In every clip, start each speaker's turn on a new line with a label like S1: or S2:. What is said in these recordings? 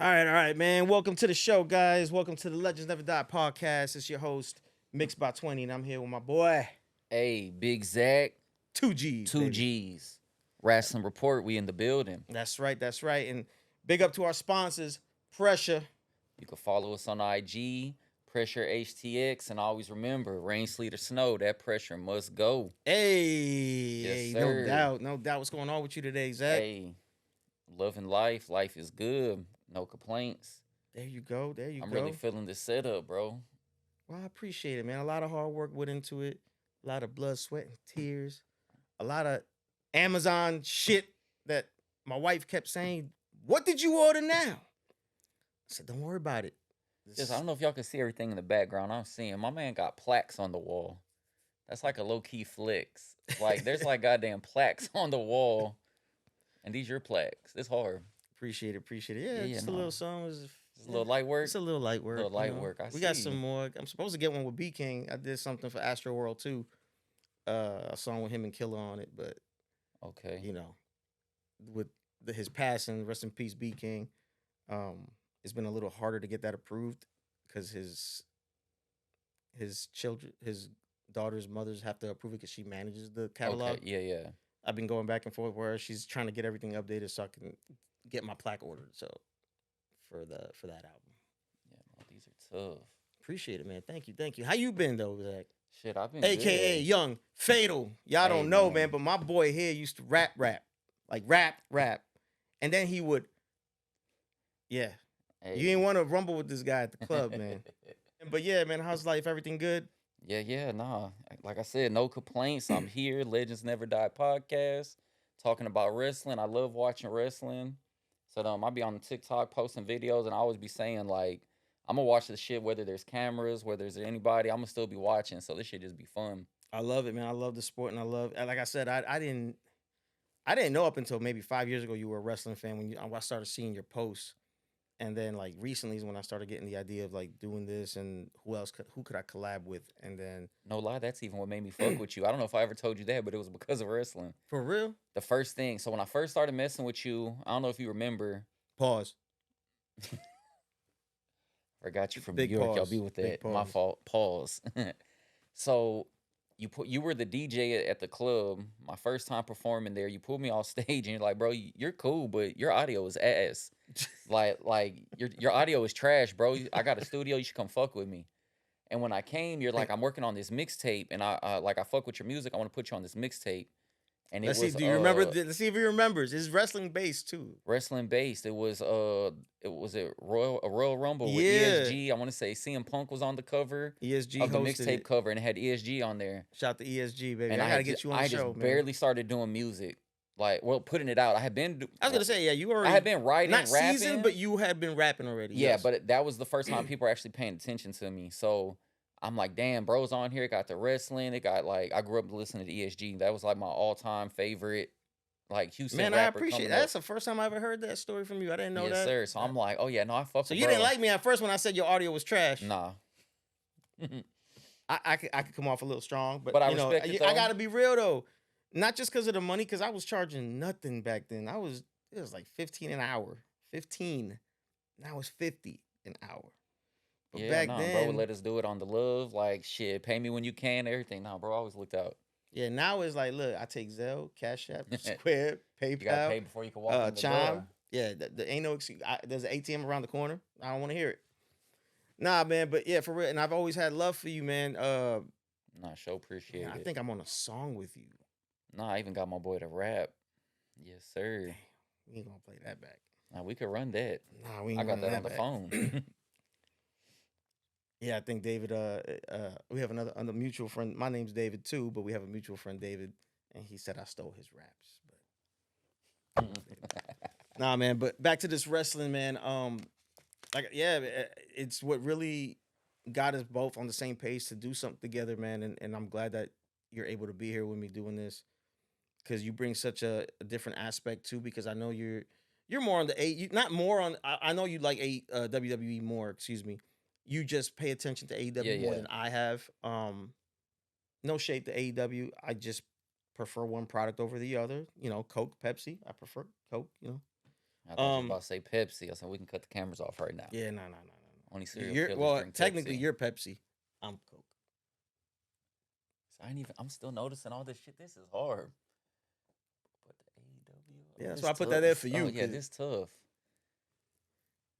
S1: All right, man. Welcome to the show, guys. Welcome to the Legends Never Die podcast. It's your host, Mixed by 20, and I'm here with my boy,
S2: Hey, Bigg Zack,
S1: 2G's,
S2: two
S1: baby.
S2: G's. Wrestling Report, we in the building.
S1: That's right, that's right. And big up to our sponsors, Pressure.
S2: You can follow us on IG, Pressure HTX, and always remember, rain, sleet, or snow, that pressure must go. Yes,
S1: Hey, no
S2: sir.
S1: doubt, no doubt. What's going on with you today, Zach?
S2: Hey, loving life. Life is good. No complaints.
S1: There you go, there you
S2: I'm really
S1: go.
S2: feeling the setup, bro.
S1: Well, I appreciate it, man. A lot of hard work went into it, a lot of blood, sweat, and tears, a lot of Amazon shit that my wife kept saying, "What did you order now?" I said, "Don't worry about it."
S2: Just, I don't know if y'all can see everything in the background. I'm seeing my man got plaques on the wall. That's like a low key flex. Like, there's like goddamn plaques on the wall. And these your plaques. It's hard.
S1: Appreciate it, appreciate it. Yeah,
S2: Yeah,
S1: just a
S2: no.
S1: little song.
S2: It's a little light work.
S1: It's a little light work.
S2: Little light
S1: you know.
S2: work, I
S1: We got
S2: see.
S1: some more. I'm supposed to get one with B King. I did something for Astro World too. A song with him and Killer on it, but
S2: Okay.
S1: you know, with his passing, rest in peace, B King. It's been a little harder to get that approved because his children, his daughter's mothers have to approve it because she manages the catalog.
S2: Okay. Yeah, yeah.
S1: I've been going back and forth where she's trying to get everything updated so I can get my plaque ordered. So for that album.
S2: Yeah, no, these are tough.
S1: Appreciate it, man. Thank you, thank you. How you been though, Zach?
S2: Shit, I've been
S1: AKA
S2: good.
S1: Young Fatal. Y'all
S2: Hey,
S1: don't know, man,
S2: man.
S1: but my boy here used to rap, like rap, and then he would, yeah.
S2: Hey.
S1: You ain't want to rumble with this guy at the club, man. But yeah, man, how's life? Everything good?
S2: yeah, nah. Like I said, no complaints. I'm here. Legends Never Die podcast. Talking about wrestling. I love watching wrestling. So I'll be on TikTok posting videos and I always be saying like I'm gonna watch the shit whether there's cameras, whether there's anybody, I'm gonna still be watching. So this shit just be fun.
S1: I love it, man. I love the sport, and like I said, I didn't know up until maybe 5 years ago you were a wrestling fan when I started seeing your posts. And then like recently is when I started getting the idea of like doing this and who could I collab with? And then
S2: No lie, that's even what made me fuck with you. I don't know if I ever told you that, but it was because of wrestling.
S1: for real,
S2: The first thing, so when I first started messing with you, I don't know if you remember,
S1: pause.
S2: I got you from
S1: Big
S2: New York. Y'all
S1: pause.
S2: be with
S1: Big
S2: that. My
S1: pause.
S2: fault. Pause. So you were the DJ at the club. My first time performing there. You pulled me off stage and you're like, bro, you're cool, but your audio is ass. like your audio is trash, bro. I got a studio. You should come fuck with me. And when I came, you're like, I'm working on this mixtape, and I fuck with your music. I want to put you on this mixtape. And
S1: Let's
S2: it
S1: see.
S2: was
S1: Do you remember? Let's see if he remembers. It's wrestling based too.
S2: wrestling based. It was Royal Rumble with
S1: Yeah.
S2: ESG. I want to say CM Punk was on the cover
S1: ESG
S2: of the
S1: hosted
S2: mixtape
S1: it.
S2: cover, and it had ESG on there.
S1: Shout out to ESG, baby.
S2: And
S1: I gotta get you on the
S2: I
S1: show,
S2: just
S1: man.
S2: barely started doing music, like putting it out. I
S1: I was gonna say, yeah, you already.
S2: I had been writing,
S1: not
S2: rapping,
S1: seasoned, but you had been rapping already.
S2: yeah,
S1: yes.
S2: but that was the first time people were actually paying attention to me. So I'm like, damn, bro's on here. It got the wrestling. It got like I grew up listening to ESG. That was like my all time favorite, like Houston
S1: Man, I
S2: rapper
S1: appreciate
S2: coming
S1: that.
S2: up.
S1: That's the first time I ever heard that story from you. I didn't know
S2: Yes,
S1: that.
S2: sir. So I'm like, oh yeah, no, I fuck
S1: So
S2: with
S1: you
S2: bro.
S1: didn't like me at first when I said your audio was trash.
S2: Nah.
S1: I could come off a little strong, but
S2: But I
S1: you know,
S2: respect it,
S1: I
S2: though.
S1: gotta be real though. Not just because of the money, because I was charging nothing back then. It was like 15 an hour. 15. Now it's 50 an hour. But
S2: Yeah,
S1: back
S2: nah, bro
S1: then,
S2: would let us do it on the love, like shit, pay me when you can, everything. Nah, bro, always looked out.
S1: yeah, now it's like, look, I take Zelle, Cash App, Square,
S2: You gotta pay
S1: PayPal,
S2: before you can walk in the
S1: Chime.
S2: door.
S1: Yeah, there ain't no excuse. There's an ATM around the corner. I don't want to hear it. Nah, man, but yeah, for real. And I've always had love for you, man.
S2: Nah, sure appreciate
S1: I
S2: it.
S1: think I'm on a song with you.
S2: Nah, I even got my boy to rap. Yes, sir.
S1: We ain't gonna play that back.
S2: Nah, we could run that.
S1: Nah, we ain't
S2: I got
S1: running
S2: that on the
S1: back.
S2: phone.
S1: Yeah, I think David. We have another mutual friend. My name's David too, but we have a mutual friend, David, and he said I stole his raps. But nah, man. But back to this wrestling, man. Like yeah, it's what really got us both on the same page to do something together, man. And I'm glad that you're able to be here with me doing this because you bring such a different aspect too. Because I know you're more on the not more on. I know you like WWE more. Excuse me. You just pay attention to AEW
S2: Yeah,
S1: more
S2: yeah.
S1: than I have. No shade to AEW. I just prefer one product over the other. You know, Coke, Pepsi. I prefer Coke. You know,
S2: I thought you was
S1: Um,
S2: about to say Pepsi. I said we can cut the cameras off right now.
S1: yeah, no.
S2: Only serial
S1: You're
S2: killers
S1: well,
S2: drink
S1: technically
S2: Pepsi.
S1: you're Pepsi. I'm Coke.
S2: So I ain't even. I'm still noticing all this shit. This is hard. But the AEW. Oh,
S1: Yeah, so
S2: this
S1: I put that there for
S2: tough. Oh
S1: you
S2: yeah,
S1: because
S2: this tough.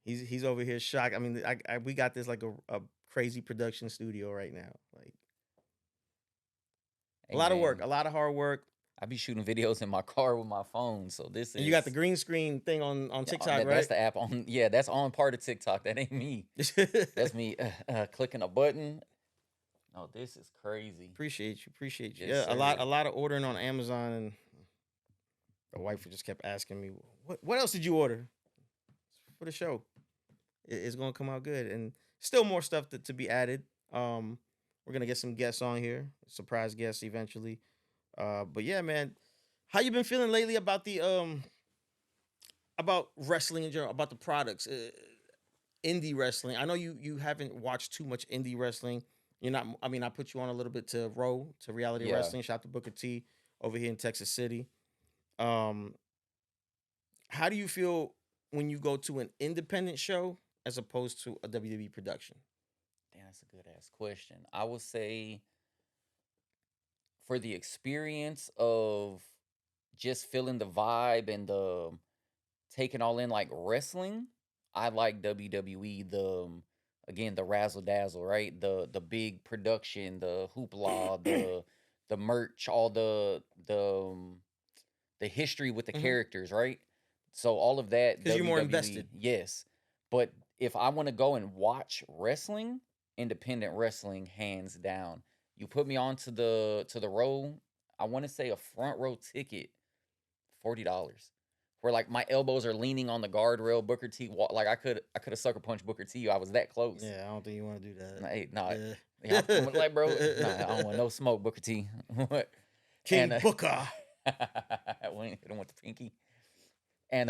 S1: he's over here shocked. I mean, we got this like a crazy production studio right now. Like a
S2: Hey
S1: lot of work,
S2: man,
S1: a lot of hard work,
S2: I be shooting videos in my car with my phone. So this
S1: and you got the
S2: is
S1: green screen thing on
S2: yeah,
S1: TikTok,
S2: that's
S1: right?
S2: the app on. Yeah, that's on part of TikTok. That ain't me. That's me clicking a button. No, this is crazy.
S1: Appreciate you.
S2: Yes,
S1: Yeah,
S2: sir.
S1: a lot of ordering on Amazon, and the wife just kept asking me, what else did you order for the show? It's gonna come out good, and still more stuff to be added. We're gonna get some guests on here, surprise guests eventually. But yeah, man, how you been feeling lately about the about wrestling in general, about the products, indie wrestling? I know you haven't watched too much indie wrestling. You're not. I mean, I put you on a little bit to reality
S2: Yeah.
S1: wrestling. Shout out to Booker T over here in Texas City. Um, how do you feel when you go to an independent show as opposed to a WWE production?
S2: Damn, that's a good ass question. I would say for the experience of just feeling the vibe and the taking all in like wrestling, I like WWE. Again, the razzle dazzle, right? The big production, the hoopla, the merch, all the history with the
S1: Because
S2: characters, right? So all of that
S1: you're more
S2: WWE,
S1: invested.
S2: yes. But if I want to go and watch wrestling, independent wrestling, hands down. You put me on to the row. I want to say a front row ticket, $40. Where like my elbows are leaning on the guardrail. Booker T, like I could have sucker punched Booker T. I was that close.
S1: Yeah, I don't think you want to do that.
S2: Nah, hey, nah, yeah, I'm
S1: Yeah.
S2: like bro, nah, I don't want no smoke, Booker T. and
S1: King Booker.
S2: when hit him with the pinky. And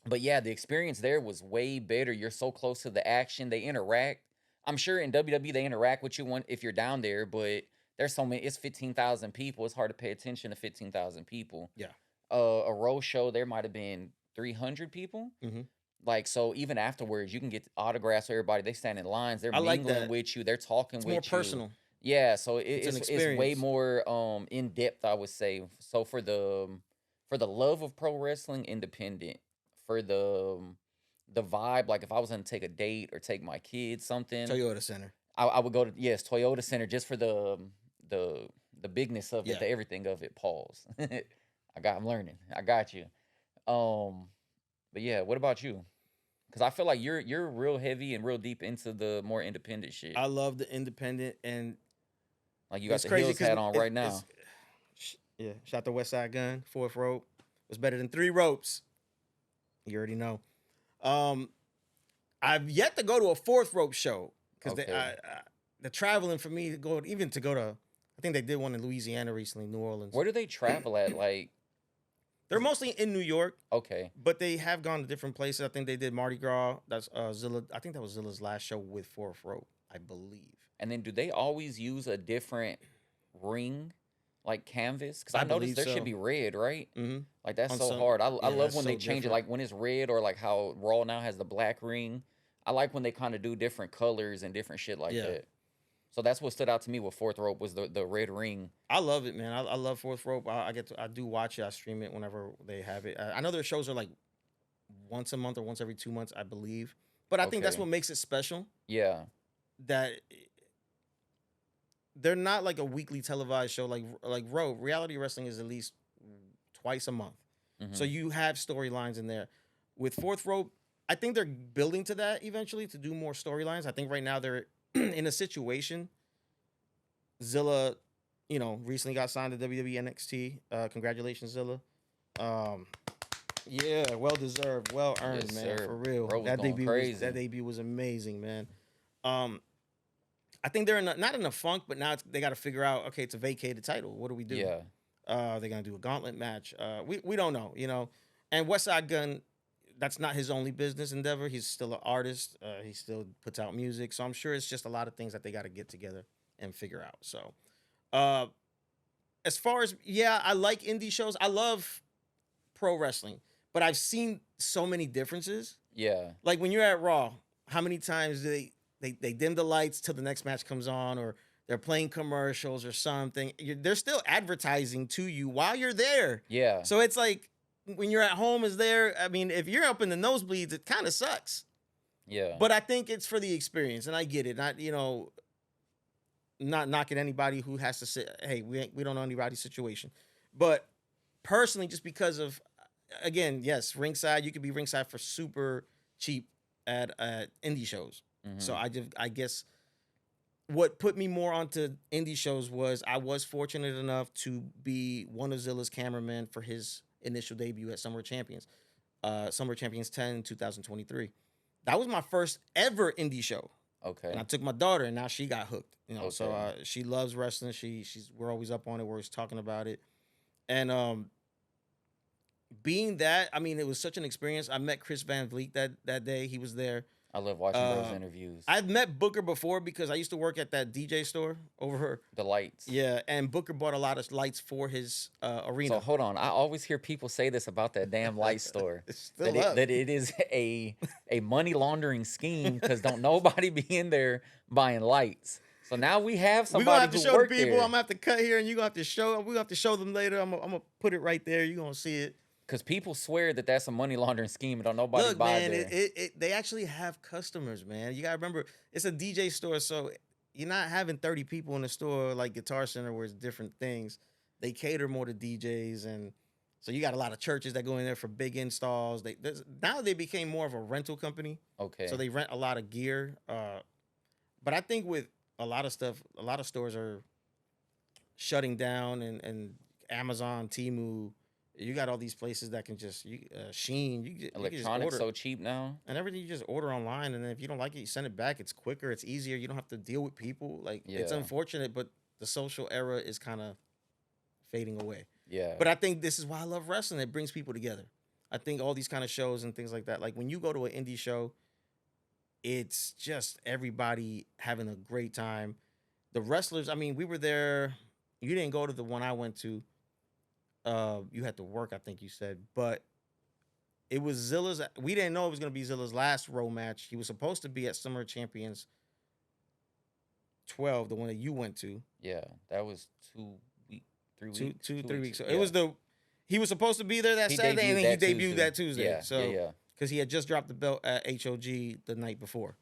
S2: but yeah, the experience there was way better. You're so close to the action. They interact. I'm sure in WWE they interact with you if you're down there, but there's so many. It's 15,000 people. It's hard to pay attention to 15,000 people.
S1: Yeah.
S2: A row show there might have been 300 people.
S1: Hmm.
S2: Like so, even afterwards, you can get autographs for everybody. They stand in lines. They're
S1: I like
S2: mingling
S1: that.
S2: with you. They're talking
S1: It's more
S2: with you.
S1: personal.
S2: Yeah, so
S1: It's an
S2: it's way
S1: experience.
S2: more in depth, I would say. So for the love of pro wrestling, independent. For the vibe, like if I was gonna take a date or take my kids something,
S1: Toyota Center.
S2: I would go to yes Toyota Center just for the the bigness of it,
S1: Yeah.
S2: the everything of it. Pause. I'm learning. I got you. Um, but yeah, what about you? Because I feel like you're real heavy and real deep into the more independent shit.
S1: I love the independent, and
S2: Like you got
S1: it's
S2: the
S1: crazy
S2: Hills
S1: because
S2: hat on right now.
S1: yeah. Shot the West Side Gun, fourth rope was better than three ropes. You already know. Um, I've yet to go to a fourth rope show because
S2: Okay.
S1: the traveling for me to go even to go to. I think they did one in Louisiana recently, New Orleans.
S2: Where do they travel at? Like,
S1: They're mostly in New York,
S2: okay.
S1: but they have gone to different places. I think they did Mardi Gras. That's Zilla. I think that was Zilla's last show with fourth rope, I believe.
S2: And then do they always use a different ring, like canvas? Because I
S1: I
S2: noticed
S1: believe
S2: there should
S1: so.
S2: be red, right?
S1: Mm-hmm.
S2: Like that's
S1: On
S2: so
S1: some,
S2: hard. I
S1: yeah,
S2: love
S1: that's
S2: when they
S1: so
S2: change it,
S1: different.
S2: like when it's red or like how Raw now has the black ring. I like when they kind of do different colors and different shit like
S1: Yeah,
S2: that. So that's what stood out to me with fourth rope was the red ring.
S1: I love it, man. I love fourth rope. I do watch it. I stream it whenever they have it. I know their shows are like once a month or once every 2 months, I believe. But I think that's
S2: Okay.
S1: what makes it special.
S2: Yeah.
S1: That they're not like a weekly televised show like Raw. Reality wrestling is at least twice a month. So
S2: Hmm.
S1: you have storylines in there. With fourth rope, I think they're building to that eventually to do more storylines. I think right now they're in a situation. Zilla, recently got signed to WWE NXT. Congratulations, Zilla. Um, yeah, well deserved, well earned,
S2: Yes,
S1: man,
S2: sir.
S1: for real.
S2: Bro was going
S1: That
S2: crazy.
S1: debut was amazing, man. Um, I think they're not in a funk, but now they got to figure out. Okay, it's a vacated title. What do we do?
S2: Yeah.
S1: They're gonna do a gauntlet match. We don't know. And Westside Gun, that's not his only business endeavor. He's still an artist. He still puts out music. So I'm sure it's just a lot of things that they got to get together and figure out. So, uh, as far as I like indie shows. I love pro wrestling, but I've seen so many differences.
S2: Yeah.
S1: Like when you're at Raw, how many times do they dim the lights till the next match comes on, or they're playing commercials or something. They're still advertising to you while you're there.
S2: Yeah.
S1: So it's like when you're at home is there. I mean, if you're up in the nosebleeds, it kind of sucks.
S2: Yeah.
S1: But I think it's for the experience, and I get it. Not not knocking anybody who has to say, hey, we don't know anybody's situation. But personally, just because of, again, yes, ringside, you could be ringside for super cheap at indie shows. So I guess what put me more onto indie shows was I was fortunate enough to be one of Zilla's cameramen for his initial debut at Summer Champions, Summer Champions 10 in 2023. That was my first ever indie show.
S2: Okay.
S1: And I took my daughter, and now she got hooked. So
S2: Okay.
S1: she loves wrestling. We're always up on it. We're always talking about it. And being that, I mean, it was such an experience. I met Chris Van Vliet that day. He was there.
S2: I love watching those interviews.
S1: I've met Booker before because I used to work at that DJ store over her.
S2: The lights.
S1: Yeah, and Booker bought a lot of lights for his arena.
S2: So hold on, I always hear people say this about that damn light store.
S1: It's still up.
S2: That it is a money laundering scheme because don't nobody be in there buying lights. So now we have
S1: We're gonna have
S2: somebody
S1: to
S2: who
S1: show the
S2: worked
S1: people.
S2: there.
S1: I'm gonna have to cut here, and you're gonna have to show. We're gonna have to show them later. I'm gonna put it right there. You're gonna see it.
S2: Because people swear that that's a money laundering scheme and don't nobody
S1: Look,
S2: buy
S1: man,
S2: there.
S1: they actually have customers, man. You gotta remember, it's a DJ store, so you're not having 30 people in the store like Guitar Center where it's different things. They cater more to DJs, and so you got a lot of churches that go in there for big installs. Now they became more of a rental company,
S2: Okay.
S1: so they rent a lot of gear. But I think with a lot of stuff, a lot of stores are shutting down, and Amazon, Temu. You got all these places that can just Sheen. You can just
S2: Electronics
S1: order,
S2: so cheap now.
S1: and everything you just order online. And then if you don't like it, you send it back. It's quicker. It's easier. You don't have to deal with people. Like it's
S2: Yeah.
S1: unfortunate, but the social era is kind of fading away.
S2: Yeah.
S1: But I think this is why I love wrestling. It brings people together. I think all these kind of shows and things like that. Like when you go to an indie show, it's just everybody having a great time. The wrestlers. I mean, we were there. You didn't go to the one I went to. You had to work, I think you said, but it was Zilla's. We didn't know it was gonna be Zilla's last row match. He was supposed to be at Summer Champions 12, the one that you went to.
S2: Yeah. That was 3 weeks.
S1: 3 weeks. So
S2: Yeah.
S1: it was he was supposed to be there that
S2: He
S1: Saturday, and then
S2: debuted
S1: he
S2: that
S1: debuted that Tuesday.
S2: Yeah.
S1: So
S2: yeah.
S1: because he had just dropped the belt at HOG the night before.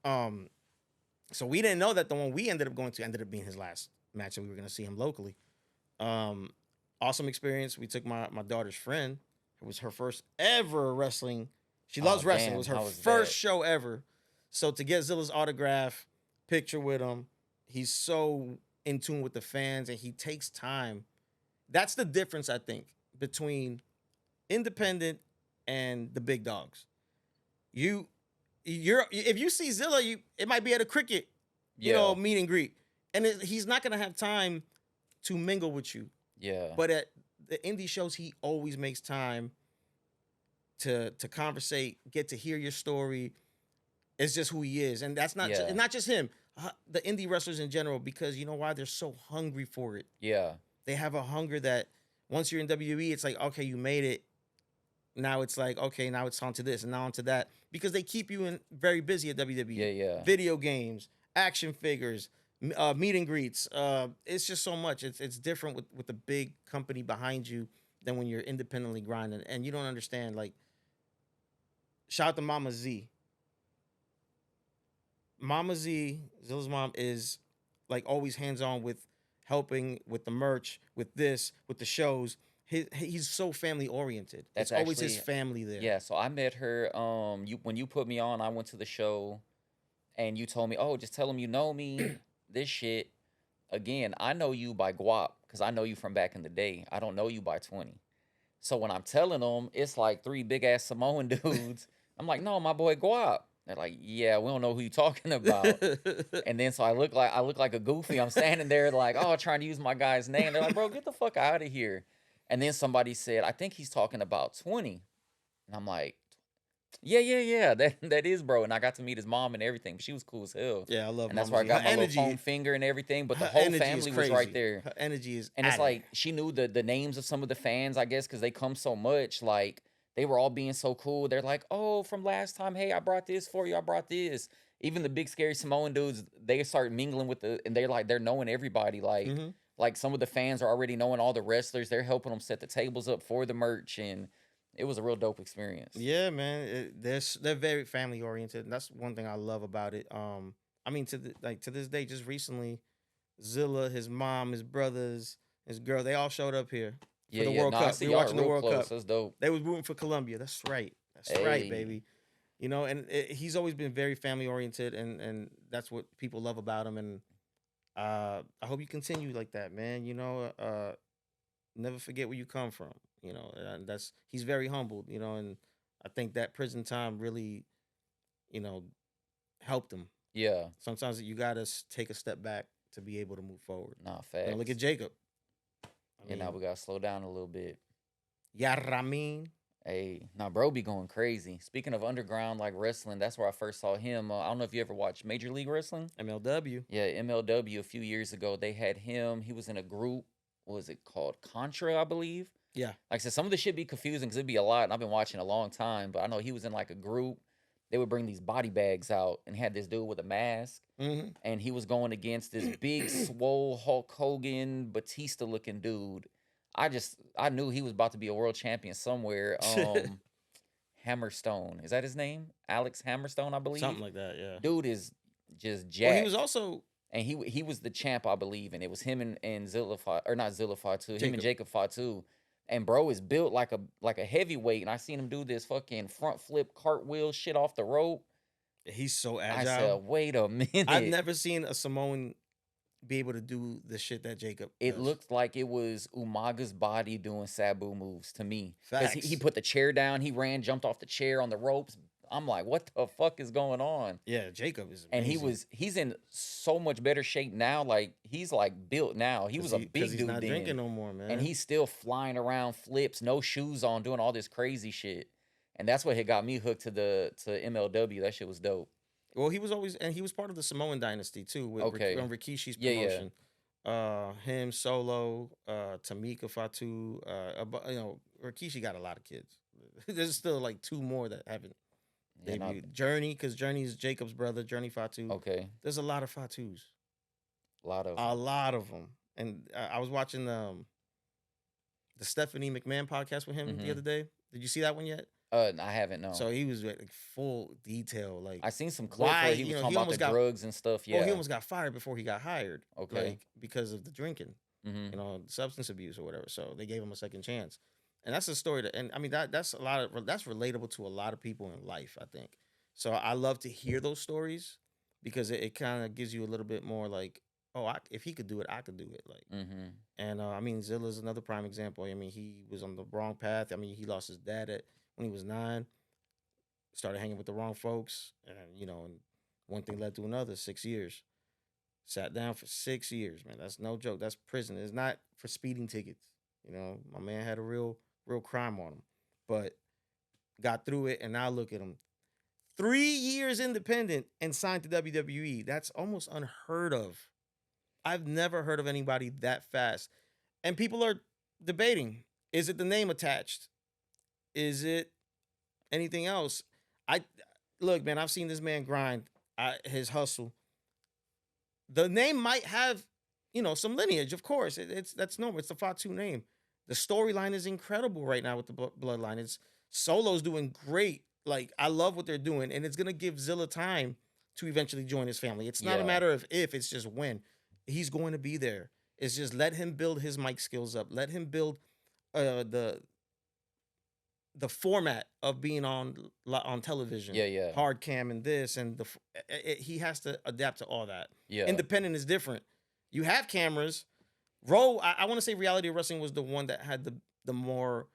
S1: So we didn't know that the one we ended up going to ended up being his last match, and we were gonna see him locally. Awesome experience. We took my daughter's friend. It was her first ever wrestling. She loves wrestling.
S2: Damn,
S1: It was her
S2: how was
S1: first
S2: that?
S1: show ever. So to get Zilla's autograph, picture with him, he's so in tune with the fans, and he takes time. That's the difference, I think, between independent and the big dogs. You're if you see Zilla, it might be at a cricket,
S2: Yeah.
S1: meet and greet, and he's not gonna have time to mingle with you.
S2: Yeah.
S1: But at the indie shows, he always makes time to conversate, get to hear your story. It's just who he is, and that's not
S2: Yeah.
S1: not just him. The indie wrestlers in general, because you know why? They're so hungry for it.
S2: Yeah.
S1: They have a hunger that once you're in WWE, it's like, okay, you made it. Now it's like, okay, now it's on to this and now on to that, because they keep you very busy at WWE.
S2: Yeah. Yeah.
S1: Video games, action figures, meet and greets. It's just so much. It's different with the big company behind you than when you're independently grinding, and you don't understand. Like, shout out to Mama Z. Mama Z, Zilla's mom, is like always hands on with helping with the merch, with this, with the shows. He's so family oriented.
S2: That's
S1: It's always his
S2: actually-
S1: family there.
S2: Yeah. So I met her. When you put me on, I went to the show, and you told me, "Oh, just tell them you know me." This shit. Again, I know you by guap because I know you from back in the day. I don't know you by 20. So when I'm telling them, it's like 3 big ass Samoan dudes. I'm like, "No, my boy guap." They're like, "Yeah, we don't know who you talking about." And then so I look like a goofy. I'm standing there like, "Oh, trying to use my guy's name." They're like, "Bro, get the fuck out of here." And then somebody said, "I think he's talking about 20." And I'm like, yeah. That is, bro. And I got to meet his mom and everything. She was cool as hell.
S1: Yeah, I love.
S2: And that's
S1: Mama
S2: where I
S1: Z.
S2: got
S1: Her
S2: my little foam finger and everything. But the
S1: her
S2: whole
S1: energy is
S2: family was right
S1: crazy.
S2: there.
S1: Her energy is,
S2: And it's
S1: at it.
S2: like she knew the names of some of the fans, I guess, because they come so much. Like they were all being so cool. They're like, "Oh, from last time, hey, I brought this for you. I brought this." Even the big scary Samoan dudes, they start mingling with and they're knowing everybody.
S1: Hmm.
S2: Like some of the fans are already knowing all the wrestlers. They're helping them set the tables up for the merch, and it was a real dope experience.
S1: Yeah, man. They're very family oriented, and that's one thing I love about it. I mean, to this day, just recently, Zilla, his mom, his brothers, his girl, they all showed up here for
S2: Yeah,
S1: the
S2: yeah.
S1: World
S2: No, I
S1: Cup.
S2: see
S1: We were
S2: y'all are
S1: watching the
S2: real
S1: World
S2: close.
S1: Cup.
S2: That's dope.
S1: They was rooting for Colombia. That's right. That's right,
S2: Hey,
S1: baby. You know, and he's always been very family oriented, and that's what people love about him. And I hope you continue like that, man. You know, never forget where you come from. You know, and that's he's very humbled. You know, and I think that prison time really, you know, helped him.
S2: yeah.
S1: Sometimes you gotta take a step back to be able to move forward.
S2: Nah,
S1: You know, look at
S2: facts.
S1: Jacob. I
S2: Yeah, now
S1: mean,
S2: we gotta slow down a little bit.
S1: Yaramin,
S2: Hey, now bro be going crazy. Speaking of underground like wrestling, that's where I first saw him. I don't know if you ever watched Major League Wrestling.
S1: MLW,
S2: Yeah, MLW a few years ago, they had him. He was in a group. What was it called? Contra, I believe.
S1: yeah.
S2: Like I said, some of this shit be confusing because it'd be a lot, and I've been watching a long time. But I know he was in like a group. They would bring these body bags out and had this dude with a mask,
S1: Hmm.
S2: and he was going against this big, swole Hulk Hogan, Batista looking dude. I knew he was about to be a world champion somewhere. Hammerstone, is that his name? Alex Hammerstone, I
S1: Something
S2: believe.
S1: like that, yeah.
S2: Dude is just
S1: Well, he was
S2: jacked,
S1: also
S2: and he was the champ, I believe, and it was him and Zilla or not Zilla Fatu, him and
S1: Jacob.
S2: Jacob Fatu. And bro is built like a heavyweight, and I seen him do this fucking front flip cartwheel shit off the rope.
S1: He's so
S2: I
S1: agile.
S2: said, wait a
S1: I've
S2: minute.
S1: never seen a Samoan be able to do the shit that Jacob
S2: It
S1: does.
S2: looked like it was Umaga's body doing Sabu moves to me. Because he
S1: Facts.
S2: put the chair down, he ran, jumped off the chair on the ropes. I'm like, what the fuck is going on?
S1: Yeah, Jacob is
S2: And
S1: amazing
S2: he's in so much better shape now. Like he's like built now. He was a
S1: because
S2: big
S1: he's
S2: dude
S1: not drinking
S2: then.
S1: no more,
S2: And
S1: man.
S2: he's still flying around flips, no shoes on, doing all this crazy shit. And that's what had got me hooked to MLW. That shit was dope.
S1: Well, he was always, and he was part of the Samoan dynasty too, with
S2: Okay.
S1: on Rikishi's
S2: Yeah, yeah.
S1: promotion. Him, Solo, Tamika, Fatu, you know, Rikishi got a lot of kids. There's still like two more that haven't
S2: Yeah, not
S1: debuted. Journey, because Journey's Jacob's brother, Journey Fatu.
S2: okay.
S1: There's a lot of Fatus,
S2: A lot of
S1: a
S2: them.
S1: lot of them. And I was watching the Stephanie McMahon podcast with him the
S2: Mm-hmm.
S1: other day. Did you see that one yet?
S2: I haven't, no.
S1: So he was like full detail, like
S2: I seen some clips
S1: why
S2: where he was talking
S1: he
S2: about the
S1: almost got
S2: drugs and stuff.
S1: well, he
S2: Yeah.
S1: almost got fired before he got hired,
S2: Okay.
S1: like because of the drinking,
S2: Mm-hmm.
S1: you know, substance abuse or whatever. So they gave him a second chance, and that's a story that, and I mean that's a lot of that's relatable to a lot of people in life, I think. So I love to hear those stories because it kind of gives you a little bit more like, oh, if he could do it, I could do it, like.
S2: Mm-hmm.
S1: And I mean, Zilla's another prime example. I mean, he was on the wrong path. I mean, he lost his dad when he was 9, started hanging with the wrong folks, and you know, and one thing led to another. 6 years, sat down for 6 years, man. That's no joke. That's prison. It's not for speeding tickets. You know, my man had a real crime on him, but got through it, and now look at him. 3 years independent and signed to WWE. That's almost unheard of. I've never heard of anybody that fast. And people are debating, is it the name attached? Is it anything else? I look, man, I've seen this man grind, his hustle. The name might have, you know, some lineage, of course. It's that's normal. It's the Fatu name. The storyline is incredible right now with the bloodline. It's Solo's doing great. Like I love what they're doing, and it's gonna give Zilla time to eventually join his family. It's not a
S2: Yeah.
S1: matter of if, it's just when. He's going to be there. It's just let him build his mic skills up. Let him build the format of being on television,
S2: Yeah, yeah.
S1: hard cam and this and he has to adapt to all that.
S2: Yeah.
S1: Independent is different. You have cameras. I want to say Reality Wrestling was the one that had the more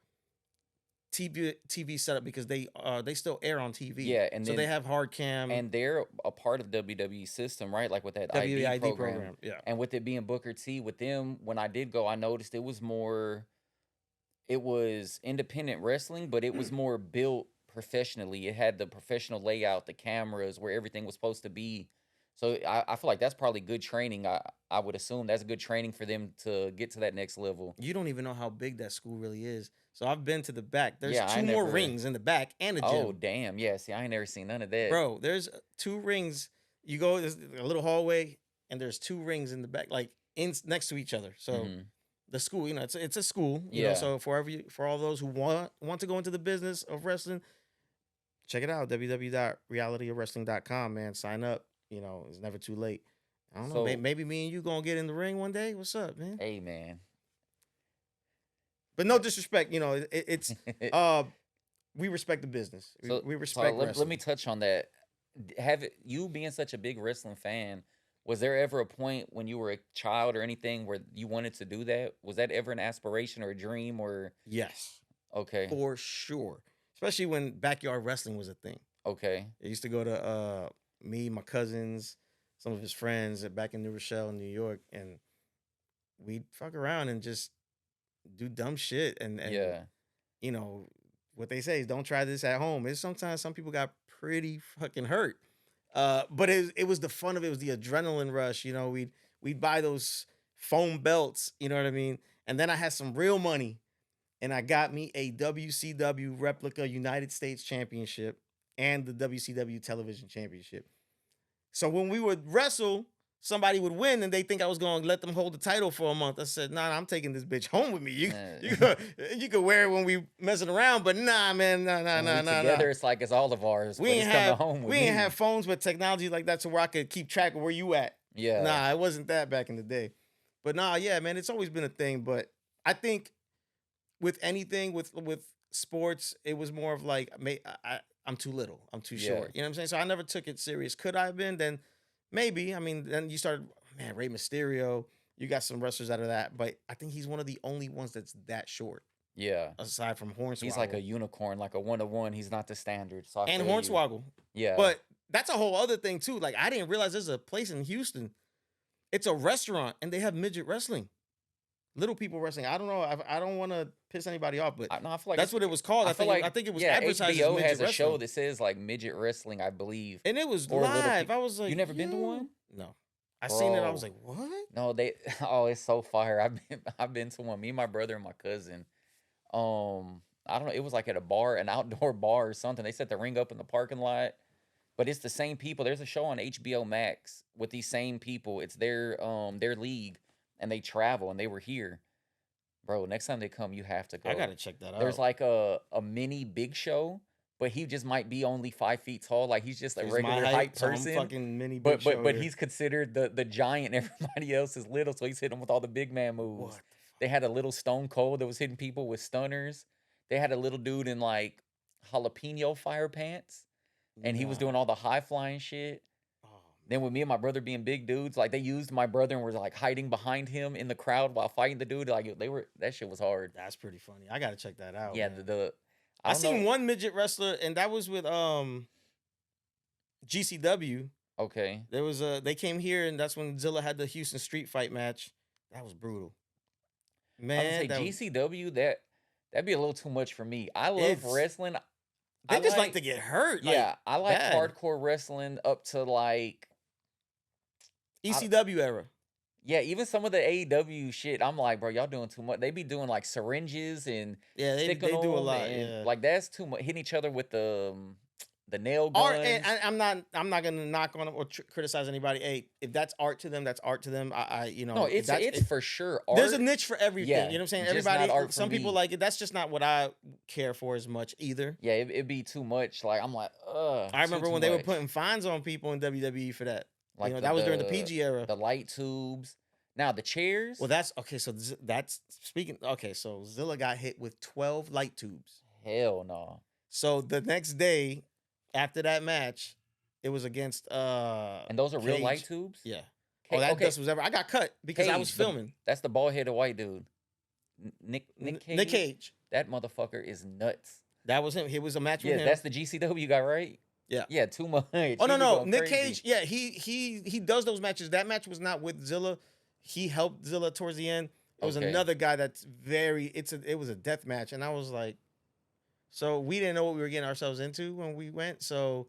S1: TV setup because they still air on TV.
S2: Yeah, and
S1: So they
S2: then
S1: have hard cam,
S2: and they're a part of WWE system, right? Like with that ID
S1: WID
S2: program.
S1: program. Yeah.
S2: And with it being Booker T, with them, when I did go, I noticed it was independent wrestling, but it was more built professionally. It had the professional layout, the cameras, where everything was supposed to be. So I feel like that's probably good training. I would assume that's good training for them to get to that next level.
S1: You don't even know how big that school really is. So I've been to the back. There's
S2: Yeah, I
S1: 2 more
S2: never.
S1: rings in the back and a
S2: Oh
S1: gym.
S2: damn, yeah. See, I ain't never seen none of that.
S1: Bro, there's 2 rings. You go, there's a little hallway, and there's 2 rings in the back, like next to each other. So
S2: Hmm.
S1: the school, it's a school,
S2: Yeah.
S1: So for all those who want to go into the business of wrestling, check it out, www.realityofwrestling.com, man. Sign up. It's never too late. I don't know.
S2: So,
S1: Maybe me and you gonna get in the ring one day. What's up, man?
S2: hey man.
S1: But no disrespect. It's uh we respect the business.
S2: So,
S1: We
S2: so
S1: respect
S2: let me
S1: wrestling.
S2: touch on that. Have you being such a big wrestling fan, was there ever a point when you were a child or anything where you wanted to do that? Was that ever an aspiration or a dream or
S1: Yes,
S2: okay,
S1: for sure. Especially when backyard wrestling was a thing.
S2: okay,
S1: I used to go to me, my cousins, some of his friends back in New Rochelle, New York, and we'd fuck around and just do dumb shit. And
S2: yeah,
S1: you know what they say is don't try this at home. It's sometimes some people got pretty fucking hurt. But it was the fun of it. It was the adrenaline rush. We'd buy those foam belts. You know what I mean? And then I had some real money, and I got me a WCW replica United States Championship and the WCW Television Championship. So when we would wrestle, somebody would win and they think I was going to let them hold the title for a month. I said, nah, I'm taking this bitch home with me. You you
S2: uh,
S1: could, you could wear it when we messing around, but nah, man, nah,
S2: when we
S1: nah, nah, nah.
S2: together, it's like it's all of ours,
S1: We
S2: but
S1: ain't
S2: it's coming
S1: have
S2: home
S1: we
S2: with
S1: ain't have
S2: me.
S1: phones with technology like that to where I could keep track of where you at.
S2: Yeah,
S1: Nah, it wasn't that back in the day. But nah, yeah, man, it's always been a thing. But I think with anything with sports, it was more of like I'm too little, I'm too
S2: yeah,
S1: short. You know what I'm saying? So I never took it serious. Could I have been? Then maybe. I mean, then you started, man, Rey Mysterio. You got some wrestlers out of that, but I think he's one of the only ones that's that short,
S2: yeah.
S1: aside from
S2: He's like a
S1: Hornswoggle
S2: unicorn, like a one of one. He's not the standard, so I
S1: and
S2: feel you.
S1: Hornswoggle.
S2: Yeah.
S1: But that's a whole other thing too. Like I didn't realize there's a place in Houston. It's a restaurant and they have midget wrestling, little people wrestling. I don't know. I don't want to piss anybody off, but
S2: I no, I feel like
S1: that's
S2: it's
S1: what it was called.
S2: I feel like
S1: I think it was
S2: yeah,
S1: advertised as
S2: HBO
S1: midget
S2: has a show
S1: wrestling,
S2: that says like midget wrestling, I believe,
S1: and it was
S2: or little
S1: live.
S2: people.
S1: I was
S2: You
S1: like,
S2: never been to
S1: yo,
S2: one,
S1: no. I seen it. I was
S2: bro?
S1: like, what?
S2: No, they. Oh, it's so fire. I've been to one. Me, my brother, and my cousin. I don't know. It was like at a bar, an outdoor bar or something. They set the ring up in the parking lot, but it's the same people. There's a show on HBO Max with these same people. It's their league, and they travel, and they were here, bro. Next time they come, you have to
S1: I
S2: go.
S1: gotta check that
S2: There's
S1: out.
S2: like a mini Big Show, but he just might be only 5 feet tall. Like he's just
S1: So
S2: a
S1: he's my
S2: regular height
S1: height, so I'm
S2: person.
S1: fucking mini Big
S2: But
S1: Show here.
S2: he's considered the giant. Everybody else is little, so he's hitting them with all the big man
S1: What
S2: moves.
S1: the
S2: They had a little Stone Cold that was hitting people with stunners. They had a little dude in like jalapeno fire pants, and he was
S1: Nah.
S2: doing all the high flying shit.
S1: Oh
S2: Then with
S1: man,
S2: me and my brother being big dudes, like they used my brother and were like hiding behind him in the crowd while fighting the dude. Like they were that shit was hard.
S1: that's pretty funny. I gotta check that out,
S2: Yeah,
S1: man.
S2: I
S1: I
S2: don't
S1: seen
S2: know.
S1: one midget wrestler, and that was with GCW.
S2: Okay.
S1: They came here, and that's when Zilla had the Houston Street Fight match. That was brutal,
S2: I was gonna
S1: man.
S2: say GCW, that'd be a little too much for me. I love
S1: It's
S2: wrestling. I
S1: they just like
S2: like
S1: to get hurt, like
S2: yeah, I like
S1: bad.
S2: hardcore wrestling up to like I
S1: ECW era.
S2: yeah, even some of the AEW shit, I'm like, bro, y'all doing too much. They be doing like syringes and
S1: Yeah,
S2: sticking
S1: they do a
S2: them
S1: lot.
S2: and
S1: Yeah,
S2: like that's too much. Hitting each other with the nail
S1: art. And
S2: guns.
S1: I'm not gonna knock on them or criticize anybody. Hey, if that's art to them, that's art to them.
S2: No,
S1: If that's
S2: it's for sure
S1: there's a
S2: art.
S1: niche for everything. You
S2: Yeah,
S1: know what I'm saying?
S2: just not
S1: Everybody,
S2: art for
S1: some people
S2: me.
S1: like it. That's just not what I care for as much either.
S2: Yeah, it'd be too much. Like I'm like,
S1: I
S2: too
S1: remember
S2: too
S1: when they were
S2: much.
S1: putting fines on people in WWE for that.
S2: Like
S1: That was during the PG era.
S2: the light tubes. Now the chairs,
S1: Well, that's okay. So that's speaking. Okay, so Zilla got hit with 12 light tubes.
S2: hell no.
S1: So the next day after that match, it was against
S2: And those are real light
S1: Cage.
S2: tubes.
S1: Yeah. Oh, that
S2: Okay,
S1: dust was ever. I got cut because I was
S2: Cage.
S1: filming.
S2: That's the bald headed white dude. Nick Cage.
S1: Nick Cage.
S2: That motherfucker is nuts.
S1: That was him. It was a match with
S2: Yeah,
S1: him.
S2: that's the GCW guy, right?
S1: Yeah.
S2: Yeah, too much.
S1: Oh
S2: He
S1: no
S2: be
S1: no
S2: going
S1: Nick
S2: crazy.
S1: Cage. Yeah, he does those matches. That match was not with Zilla. He helped Zilla towards the end. It was
S2: Okay.
S1: another guy that's it was a death match, and I was like, so we didn't know what we were getting ourselves into when we went. So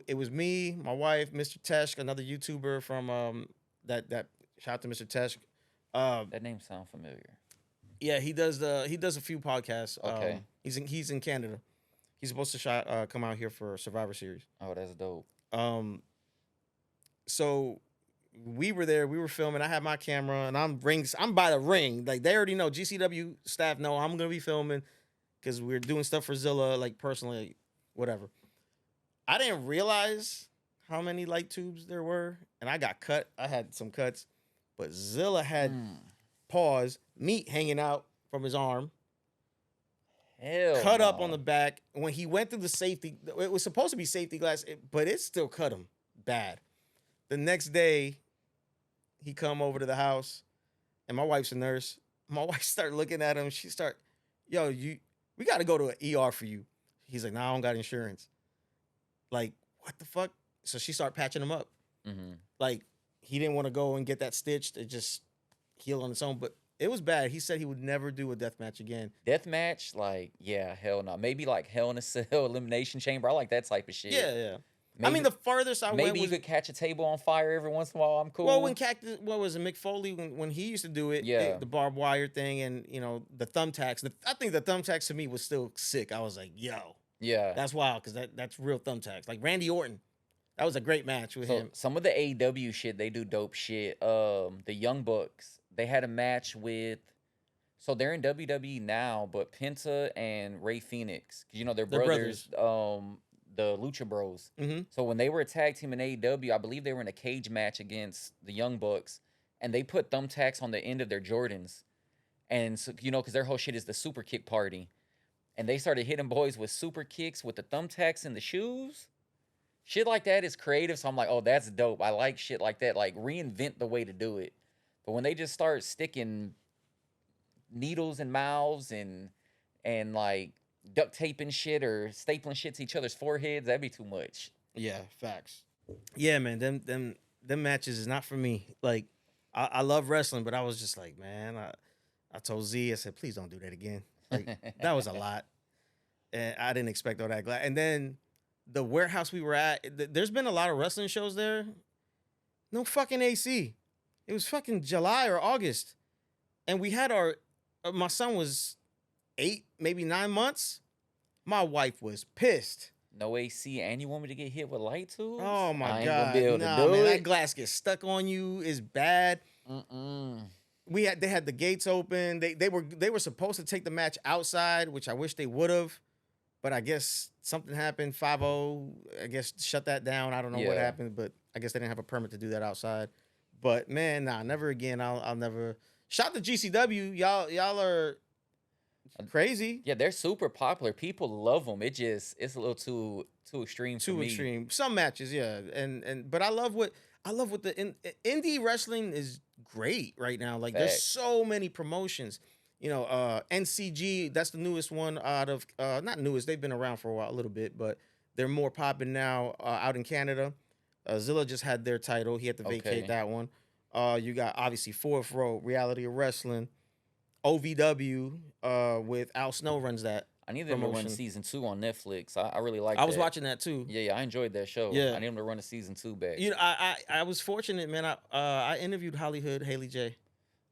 S1: It was me, my wife, Mr. Tesh, another YouTuber from that shout out to Mr. Tesh. Uh,
S2: That name sound familiar.
S1: yeah, he does a few podcasts.
S2: Okay.
S1: He's in Canada. He's supposed to come out here for Survivor Series.
S2: Oh, that's dope.
S1: Um, so we were there. We were filming. I had my camera, and I'm by the ring. Like they already know. GCW staff know I'm gonna be filming because we're doing stuff for Zilla, like personally, whatever. I didn't realize how many light tubes there were, and I got cut. I had some cuts, but Zilla had
S2: Mm.
S1: meat hanging out from his arm,
S2: Hell
S1: cut up on
S2: no.
S1: the back. When he went through the safety, it was supposed to be safety glass, but it still cut him bad. The next day, he come over to the house, and my wife's a nurse. My wife started looking at him. She start, yo, we got to go to an ER for you. He's like, nah, I don't got insurance. Like, what the fuck? So she started patching him up.
S2: Mm-hmm.
S1: Like, he didn't want to go and get that stitched. It just healed on its own. But it was bad. He said he would never do a death match again.
S2: Death match, like, yeah, hell no. Maybe like Hell in a Cell, Elimination Chamber. I like that type of shit.
S1: Yeah.
S2: Maybe,
S1: I mean, the farthest I went
S2: maybe you
S1: was
S2: could catch a table on fire every once in a while. I'm cool.
S1: well, when Cactus, what was it, Mick Foley, when he used to do it,
S2: Yeah.
S1: the barbed wire thing, and the thumbtacks. I think the thumbtacks to me was still sick. I was like, yo,
S2: Yeah.
S1: that's wild because that's real thumbtacks. Like Randy Orton, that was a great match with
S2: So
S1: him.
S2: some of the AEW shit, they do dope shit. The Young Bucks, they had a match with. So they're in WWE now, but Penta and Ray Phoenix, 'cause, they're
S1: They're
S2: brothers. The Lucha Bros.
S1: Mm-hmm.
S2: So when they were a tag team in AEW, I believe they were in a cage match against the Young Bucks, and they put thumbtacks on the end of their Jordans, and so because their whole shit is the super kick party, and they started hitting boys with super kicks with the thumbtacks in the shoes. Shit like that is creative, so I'm like, oh, that's dope. I like shit like that. Like reinvent the way to do it. But when they just start sticking needles in mouths and like duct taping shit or stapling shit to each other's foreheads, that'd be too much.
S1: Yeah, facts. Yeah, man, them matches is not for me. Like, I love wrestling, but I was just like, man, I told Z, I said, please don't do that again. Like, that was a lot, and I didn't expect all that. And then the warehouse we were at, there's been a lot of wrestling shows there. No fucking AC. It was fucking July or August, and we had my son was 8, maybe 9 months. My wife was pissed.
S2: No AC, and you want me to get hit with light tubes?
S1: Oh my
S2: I ain't
S1: god!
S2: gonna be able
S1: Nah,
S2: to do
S1: man, that
S2: it.
S1: glass gets stuck on you. Is bad.
S2: Mm-mm.
S1: They had the gates open. They were supposed to take the match outside, which I wish they would have, but I guess something happened. 5-0, I guess shut that down. I don't know what
S2: Yeah.
S1: happened, but I guess they didn't have a permit to do that outside. But man, nah, never again. I'll never. Shout to GCW. Y'all are crazy.
S2: Yeah, they're super popular. People love them. It's a little too extreme for
S1: Too
S2: me.
S1: extreme. Some matches, yeah, but I love what indie wrestling is great right now. Like there's
S2: Facts.
S1: so many promotions. NCG, that's the newest one out of not newest. They've been around for a little bit, but they're more popping now out in Canada. Zilla just had their title. He had to vacate
S2: Okay.
S1: that one. You got obviously Fourth Row, Reality of Wrestling, OVW with Al Snow runs that.
S2: I need them to run
S1: promotion.
S2: season 2 on Netflix. I really like
S1: I was
S2: that.
S1: watching that too.
S2: Yeah, I enjoyed that show.
S1: Yeah.
S2: I need them to run a season 2 back.
S1: I was fortunate, man. I interviewed Hollywood Haley J.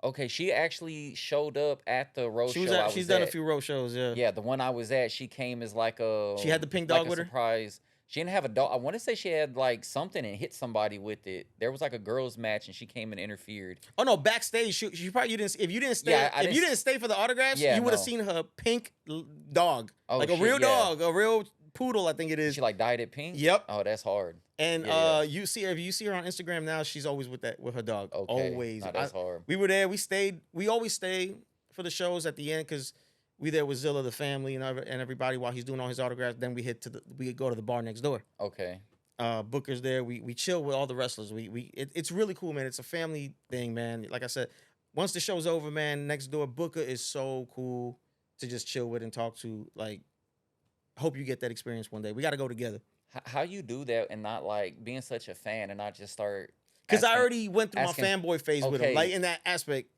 S2: Okay, she actually showed up at the road
S1: She was
S2: show.
S1: she's done a few road shows, yeah.
S2: Yeah, the one I was at, she came as like a.
S1: She had the pink
S2: like
S1: dog
S2: a
S1: with her?
S2: surprise. She didn't have a dog. I want to say she had like something and hit somebody with it. There was like a girls' match and she came and interfered.
S1: Oh no, backstage she probably you didn't if you didn't stay
S2: Yeah, I
S1: if you
S2: didn't
S1: didn't stay for the autographs,
S2: Yeah,
S1: you would have
S2: no.
S1: seen her pink dog.
S2: Oh,
S1: like a
S2: shit,
S1: real
S2: yeah.
S1: dog, a real poodle, I think it is.
S2: She like dyed it pink.
S1: Yep.
S2: Oh, that's hard.
S1: And
S2: Yeah,
S1: you see her if you see her on Instagram now, she's always with her dog.
S2: Okay.
S1: Always.
S2: Nah, that's hard.
S1: We were there, we always stay for the shows at the end because we there with Zilla, the family, and everybody while he's doing all his autographs. Then we go to the bar next door.
S2: Okay.
S1: Booker's there. We chill with all the wrestlers. It's really cool, man. It's a family thing, man. Like I said, once the show's over, man, next door Booker is so cool to just chill with and talk to. Like, hope you get that experience one day. We got to go together.
S2: How you do that and not like being such a fan and not just start?
S1: Because I
S2: asking-
S1: already went through
S2: asking-
S1: my fanboy phase with him,
S2: Okay.
S1: like in that aspect.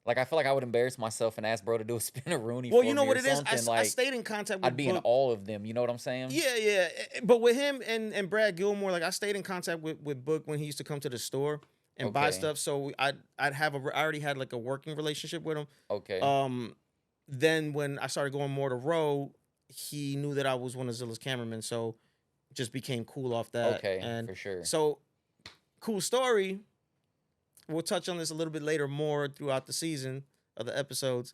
S2: Like I feel like I would embarrass myself and ask bro to do a spin a Rooney
S1: Well, you
S2: for
S1: know
S2: me or
S1: what it is?
S2: something.
S1: I
S2: Like
S1: stayed in contact
S2: I'd
S1: with
S2: be in
S1: Book.
S2: all of them. You know what I'm saying?
S1: Yeah, yeah. But with him and Brad Gilmore, like I stayed in contact with Book when he used to come to the store and buy
S2: Okay.
S1: stuff. So I'd have I already had like a working relationship with him.
S2: Okay.
S1: Um, then when I started going more to row, he knew that I was one of Zilla's cameramen, so just became cool off that.
S2: Okay.
S1: And
S2: For sure.
S1: so cool story. We'll touch on this a little bit later, more throughout the season of the episodes.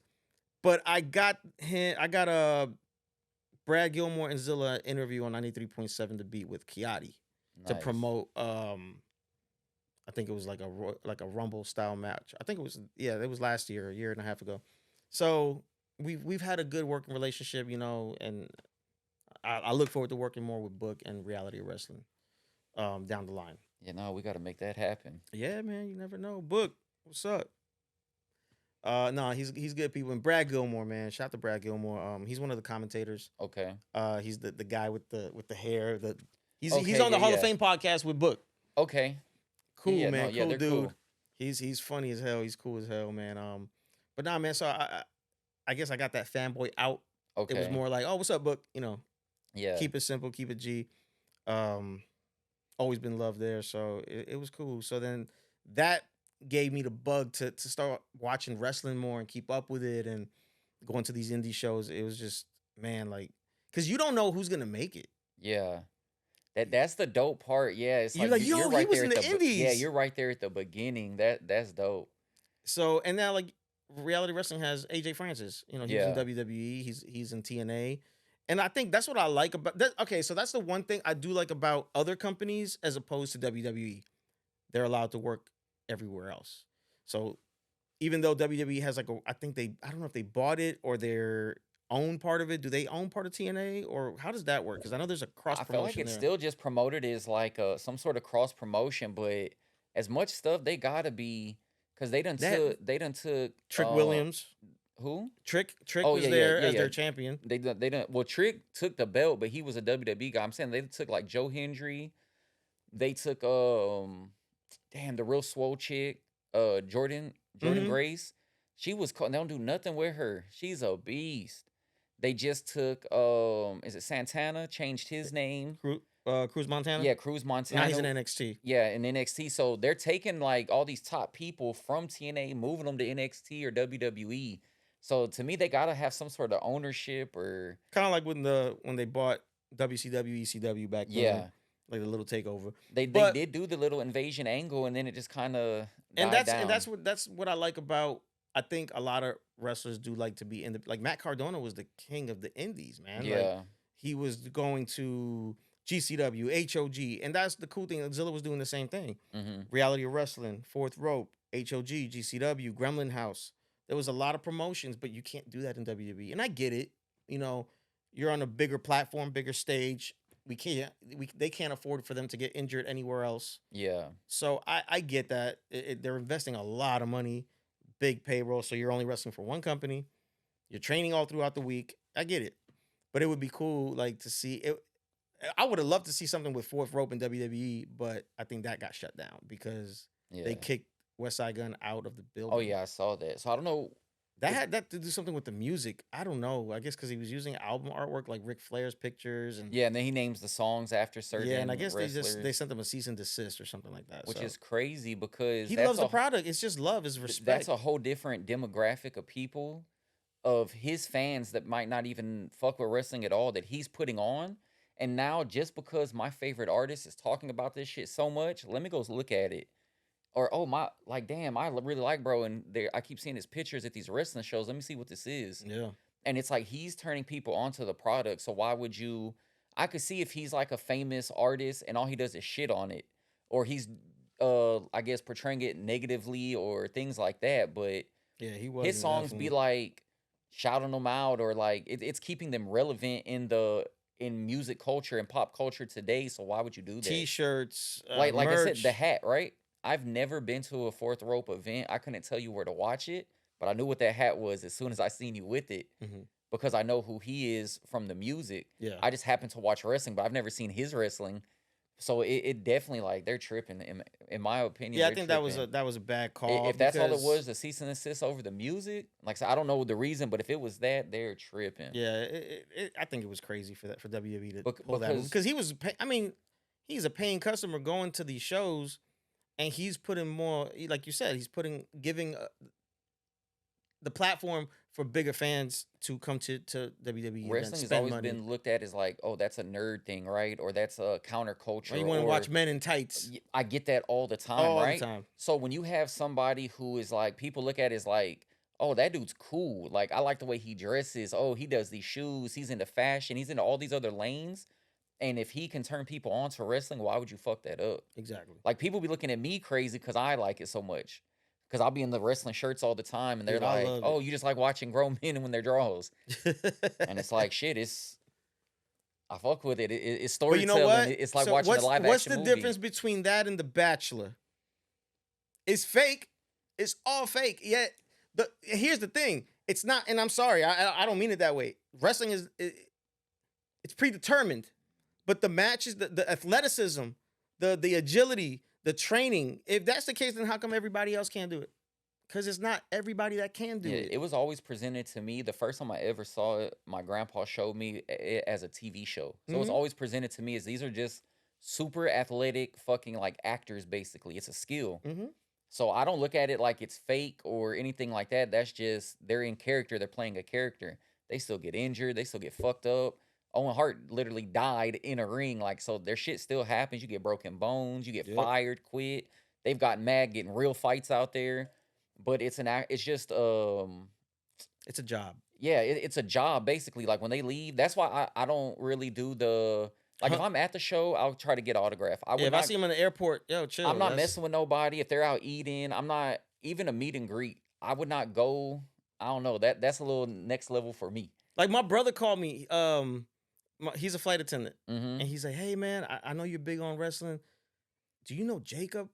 S1: But I got him. I got a Brad Gilmore and Zilla interview on 93.7 The Beat with Kiati to
S2: Nice.
S1: promote. I think it was like like a Rumble style match. I think it was, yeah, it was last year, a year and a half ago. So we've had a good working relationship, and I look forward to working more with Book and Reality Wrestling down the line.
S2: You know, we got to make that happen.
S1: Yeah, man, you never know. Book, what's up? No, he's good people. And Brad Gilmore, man, shout out to Brad Gilmore. He's one of the commentators.
S2: Okay.
S1: He's the guy with the hair. He's
S2: Okay.
S1: on the
S2: Yeah.
S1: Hall of
S2: Yeah.
S1: Fame podcast with Book.
S2: Okay. Yeah.
S1: Cool,
S2: Yeah. No.
S1: man.
S2: Yeah.
S1: Cool
S2: They're
S1: dude.
S2: cool.
S1: He's funny as hell. He's cool as hell, man. But nah, man. So I guess I got that fanboy out. It was
S2: Okay.
S1: more like, oh, what's up, Book?
S2: Yeah.
S1: Keep it simple, keep it G. Um, always been love there, so it was cool. So then that gave me the bug to start watching wrestling more and keep up with it and going to these indie shows. It was just, man, like, because you don't know who's gonna make it.
S2: Yeah. That's the dope part. Yeah. It's
S1: You're
S2: like
S1: like,
S2: you're
S1: yo, he
S2: right
S1: was
S2: there
S1: in
S2: at
S1: the
S2: yeah.
S1: indies.
S2: You're right there at the beginning. That's dope.
S1: So and now like reality wrestling has AJ Francis. He was in
S2: Yeah.
S1: WWE. He's in TNA. And I think that's what I like about that. Okay, so that's the one thing I do like about other companies as opposed to WWE. They're allowed to work everywhere else. So even though WWE has like I don't know if they bought it or they're own part of it. Do they own part of TNA or how does that work? Because I know there's a cross
S2: I feel like
S1: promotion
S2: it's
S1: there.
S2: still just promoted as like some sort of cross promotion, but as much stuff they gotta be because
S1: That
S2: they done took
S1: Trick Williams,
S2: who?
S1: Trick
S2: Oh
S1: was
S2: yeah, yeah,
S1: there
S2: yeah,
S1: as
S2: yeah.
S1: their champion.
S2: They done well Trick took the belt, but he was a WWE guy. I'm saying they took like Joe Hendry. They took damn the real swole chick, Jordan
S1: Mm-hmm.
S2: Grace. She was called, they don't do nothing with her. She's a beast. They just took is it Santana, changed his name.
S1: Cruz Montana.
S2: Yeah, Cruz
S1: Now he's
S2: Montana.
S1: in NXT.
S2: Yeah, in NXT. So they're taking like all these top people from TNA, moving them to NXT or WWE. So to me, they gotta have some sort of ownership or
S1: Kind of like when they bought WCW, ECW back then,
S2: yeah.
S1: like the little takeover.
S2: They
S1: But
S2: did do the little invasion angle and then it just kind of
S1: and
S2: died
S1: that's
S2: down.
S1: what I like about. I think a lot of wrestlers do like to be in the like Matt Cardona was the king of the indies, man. Like
S2: Yeah.
S1: he was going to GCW, HOG, and that's the cool thing. Zilla was doing the same thing.
S2: Hmm.
S1: Reality of Wrestling, Fourth Rope, HOG, GCW, Gremlin House. There was a lot of promotions, but you can't do that in WWE. And I get it. You know, you're on a bigger platform, bigger stage. They can't afford for them to get injured anywhere else.
S2: Yeah.
S1: So I get that. They're investing a lot of money, big payroll. So you're only wrestling for one company. You're training all throughout the week. I get it. But it would be cool, like, to see it. I would have loved to see something with Fourth Rope in WWE, but I think that got shut down because they
S2: Yeah.
S1: kicked West Side Gun out of the
S2: Oh
S1: building.
S2: yeah, I saw that. So I don't know
S1: That
S2: if
S1: had that to do something with the music. I don't know. I guess because he was using album artwork like Ric Flair's pictures and
S2: yeah, and then he names the songs after
S1: yeah, and I
S2: certain
S1: guess they
S2: wrestlers,
S1: sent them a cease and desist or something like that.
S2: which
S1: So
S2: is crazy because
S1: he loves the product. It's just love, is
S2: that's
S1: respect.
S2: a whole different demographic of people of his fans that might not even fuck with wrestling at all that he's putting on. And now just because my favorite artist is talking about this shit so much, let me go look at it. Or oh my, like damn, really like bro, and there I keep seeing his pictures at these wrestling shows. Let me see what this is.
S1: Yeah.
S2: And it's like he's turning people onto the product. So why would you? I could see if he's like a famous artist and all he does is shit on it, or he's I guess portraying it negatively or things like that. But
S1: Yeah, he
S2: his
S1: wasn't
S2: songs be
S1: definitely.
S2: like shouting them out or like it's keeping them relevant in music culture and pop culture today. So why would you do that?
S1: T-shirts,
S2: Like I said, the
S1: merch.
S2: hat, right? I've never been to a Fourth Rope event. I couldn't tell you where to watch it, but I knew what that hat was as soon as I seen you with it
S1: Hmm.
S2: because I know who he is from the music.
S1: Yeah.
S2: I just happen to watch wrestling, but I've never seen his wrestling. So it definitely like they're tripping. In my opinion,
S1: Yeah, I
S2: they're
S1: think
S2: tripping.
S1: that was a bad call
S2: If that's all it
S1: because
S2: was, the cease and desist over the music, like I said, I don't know the reason, but if it was that, they're tripping.
S1: yeah, I think it was crazy for that for WWE to pull that move
S2: Because
S1: because he was I mean, he's a paying customer going to these shows and he's putting more like you said, he's putting giving the platform for bigger fans to come to WWE events,
S2: wrestling has
S1: spend
S2: always
S1: money.
S2: been looked at as like, oh, that's a nerd thing, right? Or that's a
S1: Or
S2: counterculture,
S1: you want to watch
S2: or
S1: men in tights
S2: I get that all the time,
S1: all the
S2: right?
S1: time.
S2: So when you have somebody who is like, people look at as like, oh, that dude's cool. Like, I like the way he dresses. Oh, he does these shoes. He's into fashion. He's into all these other lanes. And if he can turn people on to wrestling, why would you fuck that up?
S1: Exactly.
S2: Like, people be looking at me crazy because I like it so much. Because I'll be in the wrestling shirts all the time, and they're
S1: Dude, I
S2: like,
S1: love
S2: "Oh, you just like watching grown men when they're draws," and it's
S1: it.
S2: like, shit. I fuck with it. It's
S1: But you know
S2: storytelling.
S1: what?
S2: It's like
S1: So
S2: watching a live
S1: what's
S2: action
S1: the
S2: movie.
S1: difference between that and The Bachelor? It's fake. It's all fake. Yet here's the thing. It's not, and I'm sorry, I don't mean it that way. Wrestling it's predetermined, but the matches, the athleticism, the agility, the training. If that's the case, then how come everybody else can't do it? Because it's not everybody that can do
S2: Yeah,
S1: it.
S2: it was always presented to me. The first time I ever saw it, my grandpa showed me it as a TV show. So it was
S1: Hmm.
S2: always presented to me as these are just super athletic fucking like actors, basically. It's a skill.
S1: Hmm.
S2: So I don't look at it like it's fake or anything like that. That's just they're in character. They're playing a character. They still get injured. They still get fucked up. Owen Hart literally died in a ring. Like, so their shit still happens. You get broken bones. You get
S1: Yep.
S2: fired, quit. They've gotten mad getting real fights out there. But it's just
S1: It's a job.
S2: yeah, it's a job basically. Like when they leave, that's why I don't really do the like if
S1: Huh.
S2: I'm at the show, I'll try to get autograph. I
S1: Yeah,
S2: would
S1: if I
S2: not
S1: see him in the airport, yo,
S2: I'm
S1: chill.
S2: not
S1: That's
S2: messing with nobody if they're out eating. I'm not even a meet and greet. I would not go. I don't know. That's a little next level for me.
S1: like my brother called me. He's a flight attendant,
S2: Mhm.
S1: and he's like, "Hey, man, I know you're big on wrestling. Do you know Jacob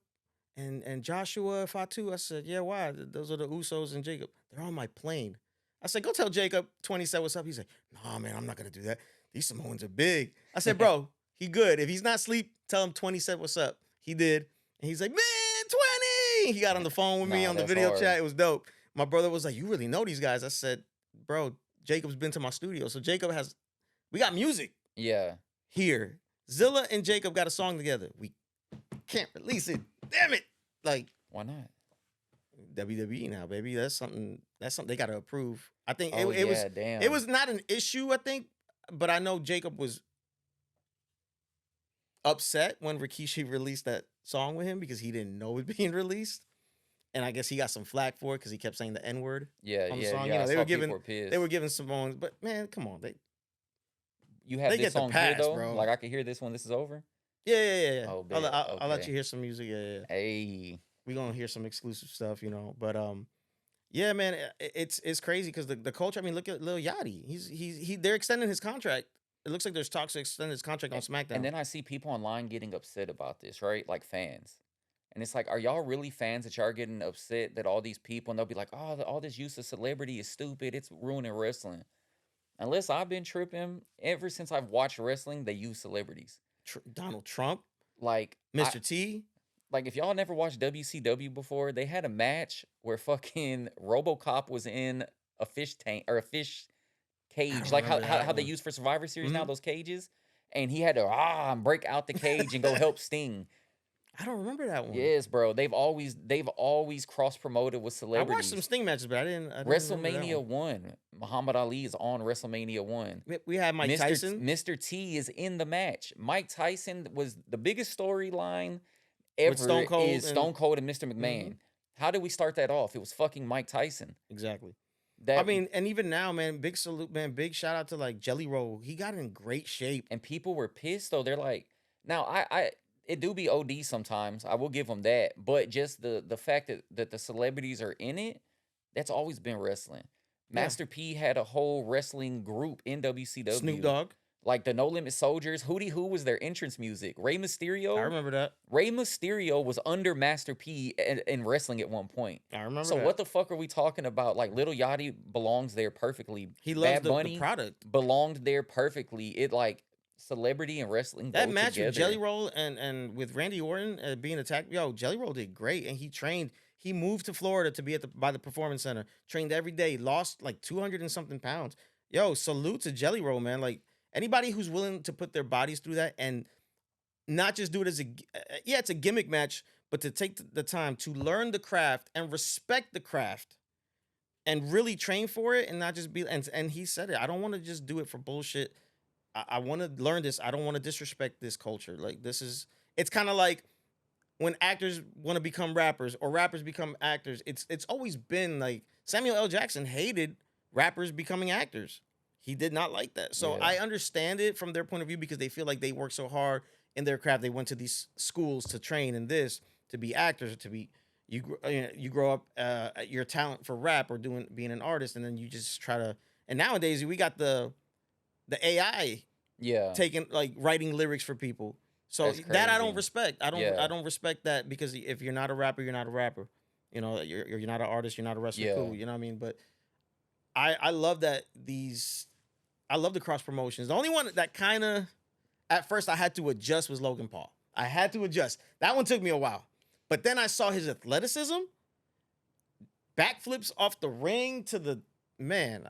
S1: and Joshua Fatu?" I said, "Yeah, why? Those are the Usos and Jacob. They're on my plane." I said, "Go tell Jacob 20 said what's up." He's like, "Nah, man, I'm not gonna do that. These Samoans are big." I said, "Bro, he good. If he's not asleep, tell him 20 said what's up." He did, and he's like, "Man, 20." He got on the phone with me
S2: Nah,
S1: on the
S2: that's
S1: video
S2: hard.
S1: chat. It was dope. My brother was like, "You really know these guys?" I said, "Bro, Jacob's been to my studio, so Jacob has. We got music
S2: Yeah.
S1: here. Zilla and Jacob got a song together. We can't release it. Damn it! Like."
S2: Why not?
S1: WWE now, baby. That's something. That's something they got to approve. I think
S2: Oh yeah,
S1: it
S2: damn.
S1: was not an issue. I think, but I know Jacob was upset when Rikishi released that song with him because he didn't know it was being released, and I guess he got some flack for it because he kept saying the N word
S2: Yeah,
S1: on the
S2: yeah,
S1: song.
S2: yeah. I
S1: They
S2: saw
S1: were
S2: people
S1: giving
S2: were pissed.
S1: Samoans, but man, come on,
S2: You have
S1: they
S2: this
S1: get the
S2: song here
S1: pass,
S2: though?
S1: bro.
S2: Like I can hear this when this is over?
S1: Yeah, yeah, yeah, yeah.
S2: Oh, bet.
S1: I'll let you
S2: Okay.
S1: hear some music. Yeah, yeah.
S2: Hey.
S1: We gonna hear some exclusive stuff, but yeah, man, it's crazy because the culture. I mean, look at Lil Yachty. They're extending his contract. It looks like there's talks to extend his contract on
S2: And
S1: SmackDown.
S2: then I see people online getting upset about this, right? Like fans. And it's like, are y'all really fans that y'all are getting upset that all these people, and they'll be like, oh, all this use of celebrity is stupid. It's ruining wrestling. Unless I've been tripping, ever since I've watched wrestling, they use celebrities.
S1: Donald Trump,
S2: Like,
S1: Mr. T.
S2: like if y'all never watched WCW before, they had a match where fucking RoboCop was in a fish tank or a fish
S1: I
S2: cage,
S1: don't
S2: like
S1: remember that
S2: how they
S1: one.
S2: use for Survivor Series now,
S1: Mhm.
S2: those cages, and he had to break out the cage and go help Sting.
S1: I don't remember that one.
S2: Yes, bro. They've always cross promoted with
S1: I watched some
S2: celebrities.
S1: Sting matches, but I didn't remember that
S2: WrestleMania
S1: one.
S2: 1, Muhammad Ali is on WrestleMania 1.
S1: We had Mike Tyson.
S2: Mr. T is in the match. Mike Tyson was the biggest storyline
S1: With
S2: ever
S1: Stone Cold
S2: is
S1: and
S2: Stone Cold and Mr.
S1: mhm,
S2: McMahon. How did we start that off? It was fucking Mike Tyson.
S1: exactly. I
S2: That
S1: mean, and even now, man, big salute, man, big shout out to like Jelly Roll. He got in great shape.
S2: and people were pissed though. They're like, now I it do be OD sometimes. I will give them that, but just the fact that the celebrities are in it, that's always been wrestling.
S1: Yeah,
S2: Master P had a whole wrestling group in
S1: Snoop
S2: WCW.
S1: Dogg.
S2: Like the No Limit Soldiers, Hootie Who was their entrance music. Rey
S1: I
S2: Mysterio,
S1: remember that.
S2: Rey Mysterio was under Master P in wrestling at one point.
S1: I remember
S2: So
S1: that.
S2: what the fuck are we talking about? Like Little Yachty belongs there perfectly.
S1: He loves
S2: Bad
S1: the
S2: Bunny
S1: product.
S2: belonged there perfectly. It like celebrity and wrestling
S1: That
S2: go
S1: match with Jelly
S2: together.
S1: Roll and with Randy Orton being attacked, yo, Jelly Roll did great, and he trained. He moved to Florida to be at the by the performance center. Trained every day. Lost like 200 and something pounds. Yo, salute to Jelly Roll, man. Like anybody who's willing to put their bodies through that and not just do it as yeah, it's a gimmick match, but to take the time to learn the craft and respect the craft and really train for it and not just be and he said it. I don't want to just do it for bullshit. I want to learn this. I don't want to disrespect this culture. Like this is it's kind of like when actors want to become rappers or rappers become actors. It's always been like Samuel L. Jackson hated rappers becoming actors. He did not like that. So
S2: Yeah.
S1: I understand it from their point of view because they feel like they work so hard in their craft. They went to these schools to train in this to be actors, to be you grow up your talent for rap or doing being an artist, and then you just try to. And nowadays we got the AI
S2: Yeah.
S1: taking like writing lyrics for people. So
S2: That's
S1: that I don't
S2: crazy.
S1: respect. I
S2: Yeah.
S1: don't respect that because if you're not a rapper, you're not a rapper. You know, you're not an artist, you're not a wrestler.
S2: Yeah.
S1: Cool, you know what I mean? But I love that I love the cross promotions. The only one that kind of at first I had to adjust was Logan Paul. I had to adjust. That one took me a while. But then I saw his athleticism, backflips off the ring to the man.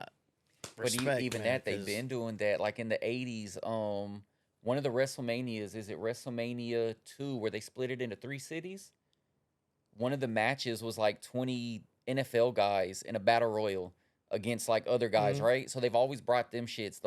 S2: But
S1: Respect,
S2: even
S1: man.
S2: that, they've been doing that. Like in the 80s, one of the WrestleManias, is it WrestleMania 2, where they split it into 3 cities? One of the matches was like 20 NFL guys in a battle royal against like other guys,
S1: Mhm.
S2: right? So they've always brought them shits.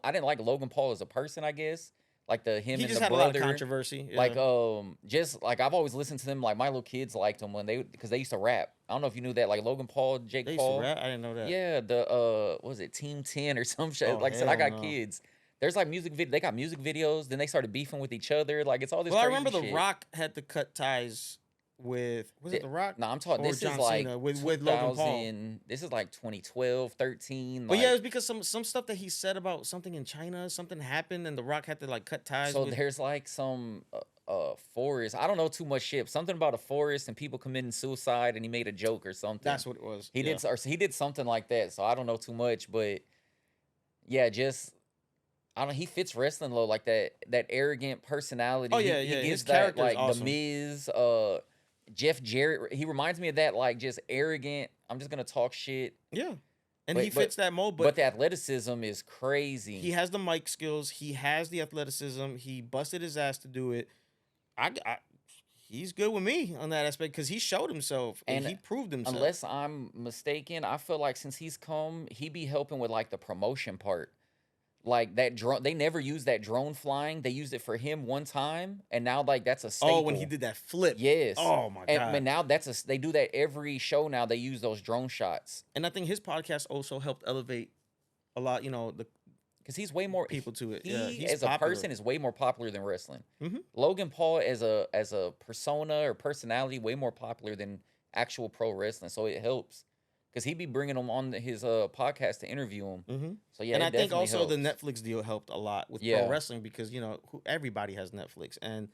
S2: I didn't like Logan Paul as a person, I guess. Like him
S1: He
S2: and
S1: just
S2: the
S1: had a lot of
S2: brother.
S1: controversy.
S2: Like
S1: Yeah.
S2: just like I've always listened to them. Like my little kids liked them when because they used to rap. I don't know if you knew that. Like Logan Paul, Jake
S1: They used to
S2: Paul.
S1: rap. I didn't know that.
S2: Yeah, what was it, Team 10 or some shit?
S1: Oh
S2: Like I said, I
S1: hell
S2: got
S1: no.
S2: kids. There's like they got music videos, then they started beefing with each other. Like it's all this
S1: Well, I
S2: crazy
S1: remember The
S2: shit.
S1: Rock had to cut ties with was it
S2: Th-
S1: The Rock
S2: No, I'm talking,
S1: or
S2: this is
S1: John
S2: like
S1: Cena with Logan Paul.
S2: 2000, this is like 2012, 13.
S1: But yeah, it
S2: Like,
S1: was because some stuff that he said about something in China, something happened, and The Rock had to like cut ties
S2: so
S1: with.
S2: there's like some forest. I don't know too much shit. Something about a forest and people committing suicide, and he made a joke or something.
S1: That's what it was.
S2: He
S1: Yeah.
S2: did, or he did something like that. So I don't know too much, but yeah, just I don't. He fits wrestling low, like that arrogant personality.
S1: Oh
S2: He
S1: yeah,
S2: he
S1: yeah. His
S2: gives that
S1: character is
S2: like the
S1: awesome.
S2: Miz, Jeff Jarrett. He reminds me of that, like just arrogant. I'm just gonna talk shit,
S1: Yeah, and he
S2: but
S1: fits that mold.
S2: but
S1: But
S2: the athleticism is crazy.
S1: he has the mic skills. He has the athleticism. He busted his ass to do it. I he's good with me on that aspect because he showed himself and
S2: And
S1: he proved himself.
S2: unless I'm mistaken, I feel like since he's come, he be helping with like the promotion part. Like that drone, they never used that drone flying. They used it for him one time, and now like that's a staple.
S1: Oh, when he did that flip.
S2: Yes.
S1: Oh my god.
S2: And now they do that every show now. They use those drone shots
S1: And I think his podcast also helped elevate a lot. You know, the
S2: because he's way more
S1: people to it.
S2: He
S1: Yeah, he's
S2: as a
S1: popular.
S2: person is way more popular than wrestling.
S1: Mhm.
S2: Logan Paul as a persona or personality way more popular than actual pro wrestling. So it helps because he be bringing them on his podcast to interview him.
S1: Mm-hmm.
S2: So yeah,
S1: And
S2: it
S1: I think
S2: definitely
S1: also the
S2: helps.
S1: Netflix deal helped a lot with
S2: Yeah.
S1: pro wrestling because you know everybody has Netflix and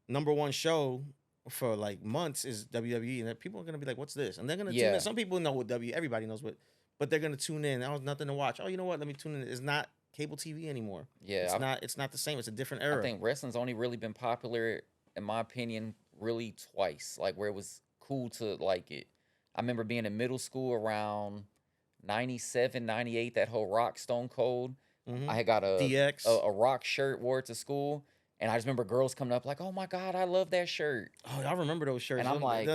S1: number one show for like months is WWE and people are gonna be like, "What's this?" And they're gonna tune
S2: Yeah.
S1: in. Some people know what everybody knows what, but they're gonna tune in. Oh, nothing to watch. Oh, you know what? Let me tune in. It's not cable TV anymore.
S2: Yeah,
S1: It's not the same. It's a different era.
S2: I think wrestling's only really been popular, in my opinion, really twice. Like where it was cool to like it. I remember being in middle school around 97, 98, that whole Rock Stone Cold.
S1: Mhm.
S2: I had got
S1: DX.
S2: a Rock shirt, wore it to school, and I just remember girls coming up like, "Oh my god, I love that shirt."
S1: Oh, I remember those shirts.
S2: And I'm like,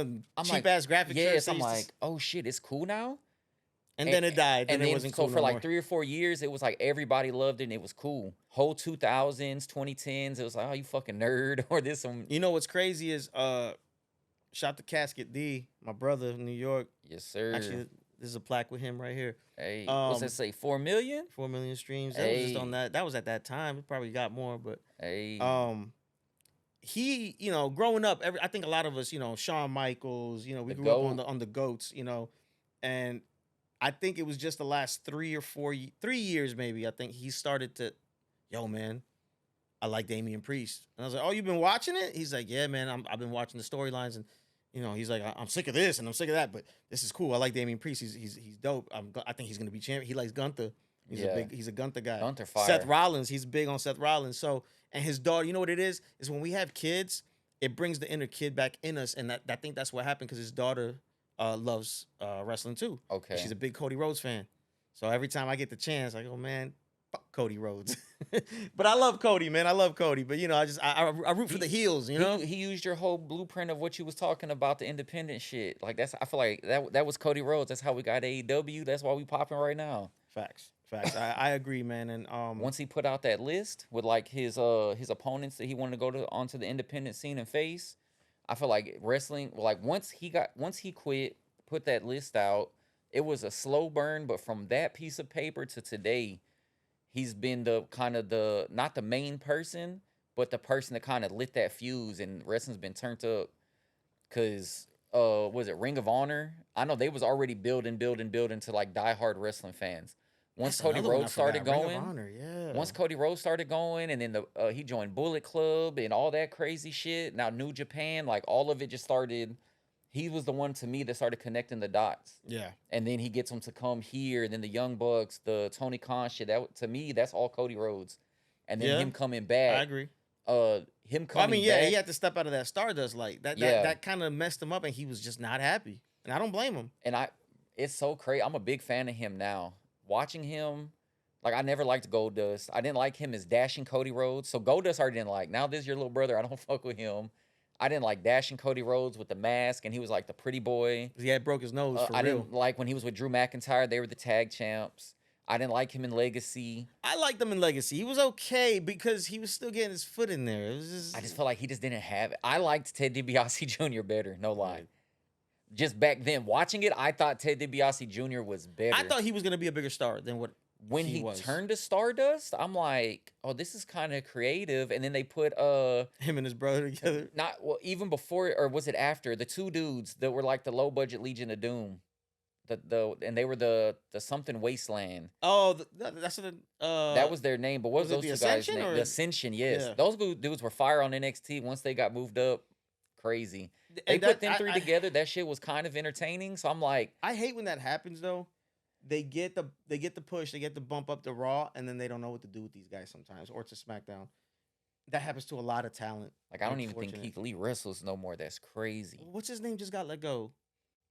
S1: cheap ass graphic shirts.
S2: yes,
S1: they
S2: I'm
S1: used to
S2: like, "Oh shit, it's cool now."
S1: and then it died.
S2: And
S1: Then it
S2: then
S1: wasn't
S2: so
S1: cool
S2: for
S1: no
S2: like
S1: more.
S2: 3 or 4 years, it was like everybody loved it and it was cool. Whole 2000s, 2010s, it was like, "Oh, you fucking nerd," or this some.
S1: You know what's crazy is shout to Casket D, my brother in New York.
S2: Yes, sir.
S1: Actually, this is a plaque with him right here.
S2: Hey, what's that say? 4 million?
S1: 4 million streams. That was just on
S2: Hey.
S1: that. That was at that time. It probably got more, but
S2: Hey,
S1: he, you know, growing up, I think a lot of us, you know, Shawn Michaels, you know, we
S2: The
S1: grew up
S2: GOAT.
S1: on the goats, you know, and I think it was just the last 3 years maybe. I think he started to, yo man, I like Damian Priest, and I was like, oh, you've been watching it? He's like, yeah, man, I've been watching the storylines, and you know, he's like, I'm sick of this and I'm sick of that, but this is cool. I like Damian Priest. He's dope. I think he's gonna be champion. He likes Gunther.
S2: Yeah.
S1: He's a Gunther guy.
S2: Gunther
S1: Seth
S2: fire.
S1: Rollins, he's big on Seth Rollins. So, and his daughter, you know what it is? Is when we have kids, it brings the inner kid back in us, and I think that's what happened because his daughter loves wrestling too, and she's
S2: Okay.
S1: a big Cody Rhodes fan. So every time I get the chance, I go, man, fuck Cody Rhodes. But I love Cody, man. I love Cody. But you know, I root for the
S2: He
S1: heels. You know,
S2: he used your whole blueprint of what you was talking about, the independent shit. Like I feel like that was Cody Rhodes. That's how we got AEW. That's why we popping right now.
S1: facts, facts. I agree, man. And
S2: Once he put out that list with like his opponents that he wanted to go to onto the independent scene and face, I feel like wrestling like once he quit, put that list out, it was a slow burn, but from that piece of paper to today, he's been the kind of the not the main person, but the person that kind of lit that fuse and wrestling's been turned up. Cause was it Ring of Honor? I know they was already building to like diehard wrestling fans. Once
S1: that's
S2: Cody
S1: another one I
S2: Rhodes started
S1: forgot. Ring of
S2: going,
S1: Honor, yeah.
S2: once Cody Rhodes started going, and then he joined Bullet Club and all that crazy shit. Now New Japan, like all of it just started. He was the one to me that started connecting the dots.
S1: Yeah.
S2: And then he gets them to come here, and then the Young Bucks, the Tony Khan shit. That to me, that's all Cody Rhodes. And then
S1: Yeah,
S2: him coming
S1: I
S2: back,
S1: agree.
S2: him
S1: Well, I
S2: coming
S1: mean, yeah, he
S2: back,
S1: had to step out of that Stardust like that.
S2: yeah.
S1: That kind of messed him up, and he was just not happy. And I don't blame him.
S2: And it's so crazy. I'm a big fan of him now. Watching him, like I never liked Goldust. I didn't like him as dashing Cody Rhodes. So Goldust I didn't like. Now this is your little brother. I don't fuck with him. I didn't like dashing Cody Rhodes with the mask, and he was like the pretty boy.
S1: 'Cause he had broke his nose for
S2: I
S1: real.
S2: didn't like when he was with Drew McIntyre. They were the tag champs. I didn't like him in Legacy.
S1: I liked him in Legacy. He was okay because he was still getting his foot in there. It was
S2: I just
S1: just
S2: felt like he just didn't have it. I liked Ted DiBiase Jr. better, no lie.
S1: Right.
S2: Just back then, watching it, I thought Ted DiBiase Jr. was better.
S1: I thought he was gonna be a bigger star than what
S2: When
S1: he
S2: he
S1: was.
S2: turned to Stardust, I'm like, oh, this is kind of creative. And then they put
S1: Him and his brother together.
S2: not well, even before or was it after the two dudes that were like the low budget Legion of Doom, and they were the something Wasteland.
S1: Oh, that's the
S2: That was their name, but what was
S1: was it
S2: those
S1: the
S2: two guys'
S1: Ascension
S2: name?
S1: or-
S2: The Ascension, yes.
S1: Yeah.
S2: Those dudes were fire on NXT once they got moved up. Crazy. They
S1: and
S2: put
S1: that-
S2: them three together. That shit was kind of entertaining. So I'm like,
S1: I hate when that happens though. They get the push, they get the bump up to Raw, and then they don't know what to do with these guys sometimes, or to SmackDown. That happens to a lot of talent.
S2: I don't even think
S1: Unfortunate.
S2: Keith Lee wrestles no more. That's crazy.
S1: What's his name? Just got let go.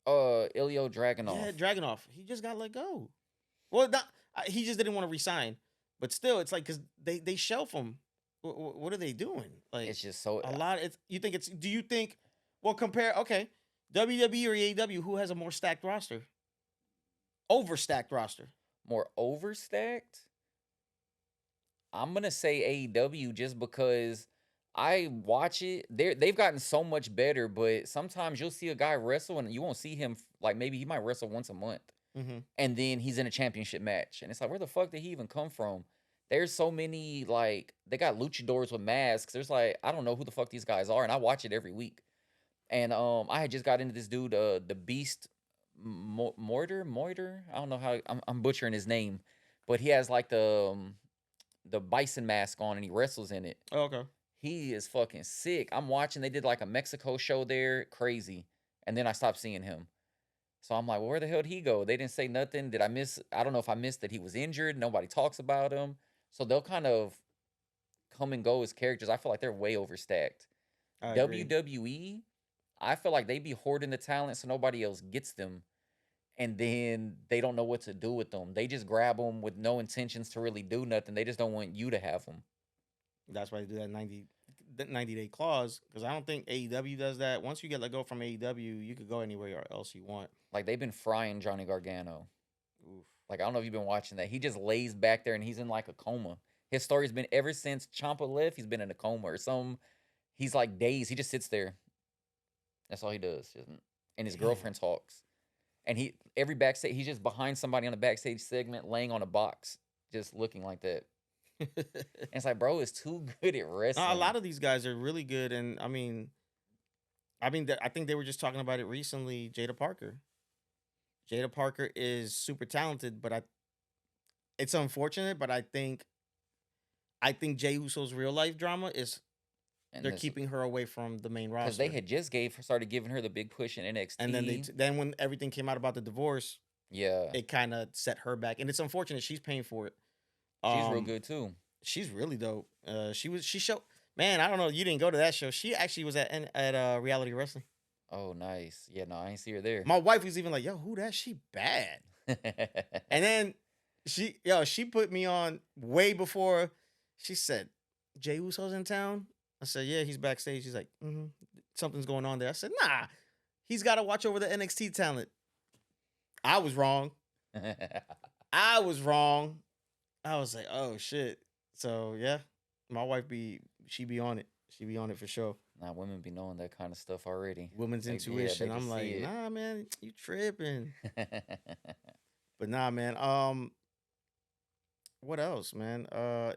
S2: Ilya Dragunov.
S1: Yeah, Dragonoff. He just got let go. Well, he just didn't want to resign. But still, it's like because they shelf him. What are they doing? Like
S2: It's just so
S1: a lot. Do you think? Well, compare. Okay, WWE or AEW. Who has a more stacked roster? Overstacked roster.
S2: more overstacked. I'm gonna say AEW just because I watch it. They've gotten so much better, but sometimes you'll see a guy wrestle and you won't see him like maybe he might wrestle once a month,
S1: Mm-hmm.
S2: and then he's in a championship match, and it's like where the fuck did he even come from? There's so many like they got luchadors with masks. There's like I don't know who the fuck these guys are, and I watch it every week. And I had just got into this dude, the Beast Moiter. I don't know how I'm butchering his name, but he has like the bison mask on and he wrestles in it.
S1: Oh, okay.
S2: He is fucking sick. I'm watching. They did like a Mexico show there, crazy, and then I stopped seeing him. So I'm like, well, where the hell did he go? They didn't say nothing. Did I miss? I don't know if I missed that he was injured. Nobody talks about him. So they'll kind of come and go as characters. I feel like they're way overstacked.
S1: I agree.
S2: WWE, I feel like they be hoarding the talent so nobody else gets them. And then they don't know what to do with them. They just grab them with no intentions to really do nothing. They just don't want you to have them.
S1: That's why they do that 90-day clause, because I don't think AEW does that. Once you get let go from AEW, you could go anywhere else you want.
S2: Like they've been frying Johnny Gargano.
S1: Oof.
S2: Like I don't know if you've been watching that. He just lays back there and he's in like a coma. His story's been ever since Ciampa left. He's been in a coma or some. He's like dazed. He just sits there. That's all he does. And his
S1: Damn.
S2: girlfriend talks. And every backstage, he's just behind somebody on a backstage segment, laying on a box, just looking like that. And it's like, bro, it's too good at wrestling.
S1: A lot of these guys are really good, and I think they were just talking about it recently. Jada Parker. Jada Parker is super talented, but it's unfortunate. But I think Jey Uso's real life drama is
S2: And
S1: they're
S2: this-
S1: keeping her away from the main roster.
S2: because they had just started giving her the big push in NXT.
S1: and then when everything came out about the divorce,
S2: Yeah.
S1: it kind of set her back, and it's unfortunate she's paying for it.
S2: She's real
S1: Um,
S2: good too.
S1: she's really dope. She showed, man. I don't know. You didn't go to that show. She actually was at Reality Wrestling.
S2: Oh, nice. Yeah, no, I ain't see her there.
S1: My wife was even like, "Yo, who that? She bad." And then she put me on way before. She said, "Jay Uso's in town." I said, "Yeah, he's backstage." She's like, "Something's going on there." I said, "Nah, he's got to watch over the NXT talent." I was wrong. I was wrong. I was like, "Oh shit." So yeah, my wife she be on it. She be on it for sure.
S2: Nah, women be knowing that kind of stuff already.
S1: Women's
S2: Yeah,
S1: intuition.
S2: they can
S1: I'm like,
S2: see
S1: nah, man, you tripping.
S2: it.
S1: But nah, man. What else, man?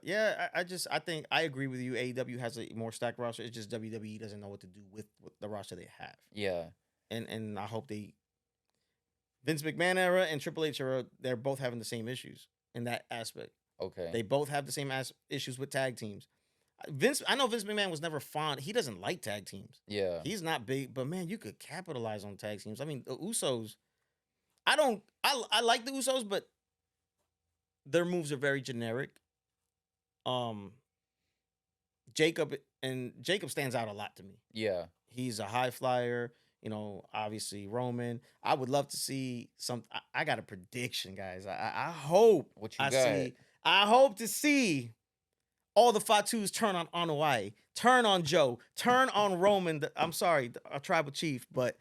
S1: Yeah, I think I agree with you. AEW has a more stacked roster. It's just WWE doesn't know what to do with the roster they have.
S2: Yeah.
S1: And I hope Vince McMahon era and Triple H era, they're both having the same issues in that aspect.
S2: Okay.
S1: They both have the same issues with tag teams. I know Vince McMahon was never fond. He doesn't like tag teams.
S2: Yeah.
S1: He's not big, but man, you could capitalize on tag teams. I mean, the Usos. I like the Usos, but their moves are very generic. Um, Jacob stands out a lot to me.
S2: Yeah.
S1: He's a high flyer. Obviously Roman. I would love to see some. I got a prediction, guys. I hope
S2: What you
S1: I
S2: got?
S1: see. I hope to see all the Fatus turn on Hawaii, turn on Joe, turn on Roman. I'm sorry, a tribal chief, but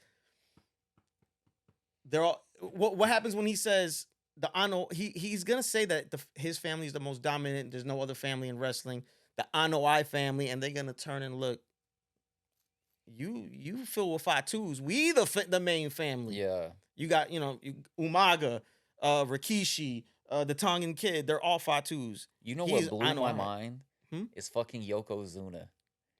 S1: they're all. What happens when he says the Ano? He's gonna say that his family is the most dominant. There's no other family in wrestling. The Anoa'i family, and they're gonna turn and look. You fill with Fatus. We the main family.
S2: Yeah.
S1: You got Umaga, Rikishi, the Tongan kid. They're all Fatus.
S2: You know
S1: He's
S2: what blew my
S1: Anoa'i.
S2: mind? Is fucking Yokozuna.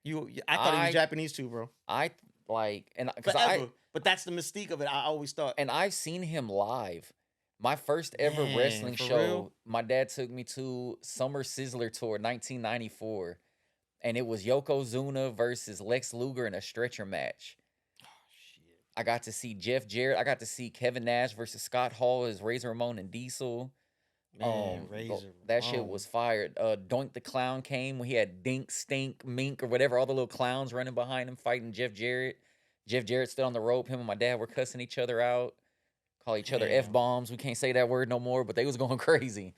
S1: I thought he was Japanese too, bro.
S2: I like, and because
S1: Forever. But that's the mystique of it. I always thought.
S2: and I've seen him live. My first ever
S1: Man,
S2: wrestling
S1: for
S2: show,
S1: real?
S2: my dad took me to Summer Sizzler Tour 1994, and it was Yokozuna versus Lex Luger in a stretcher match.
S1: Shit.
S2: I got to see Jeff Jarrett. I got to see Kevin Nash versus Scott Hall as Razor Ramon and Diesel.
S1: Man, Razor.
S2: That shit was fired. Doink the Clown came when he had Dink, Stink, Mink, or whatever, all the little clowns running behind him fighting Jeff Jarrett. Jeff Jarrett stood on the rope. Him and my dad were cussing each other out, call each other
S1: Damn.
S2: F-bombs. We can't say that word no more, but they was going crazy.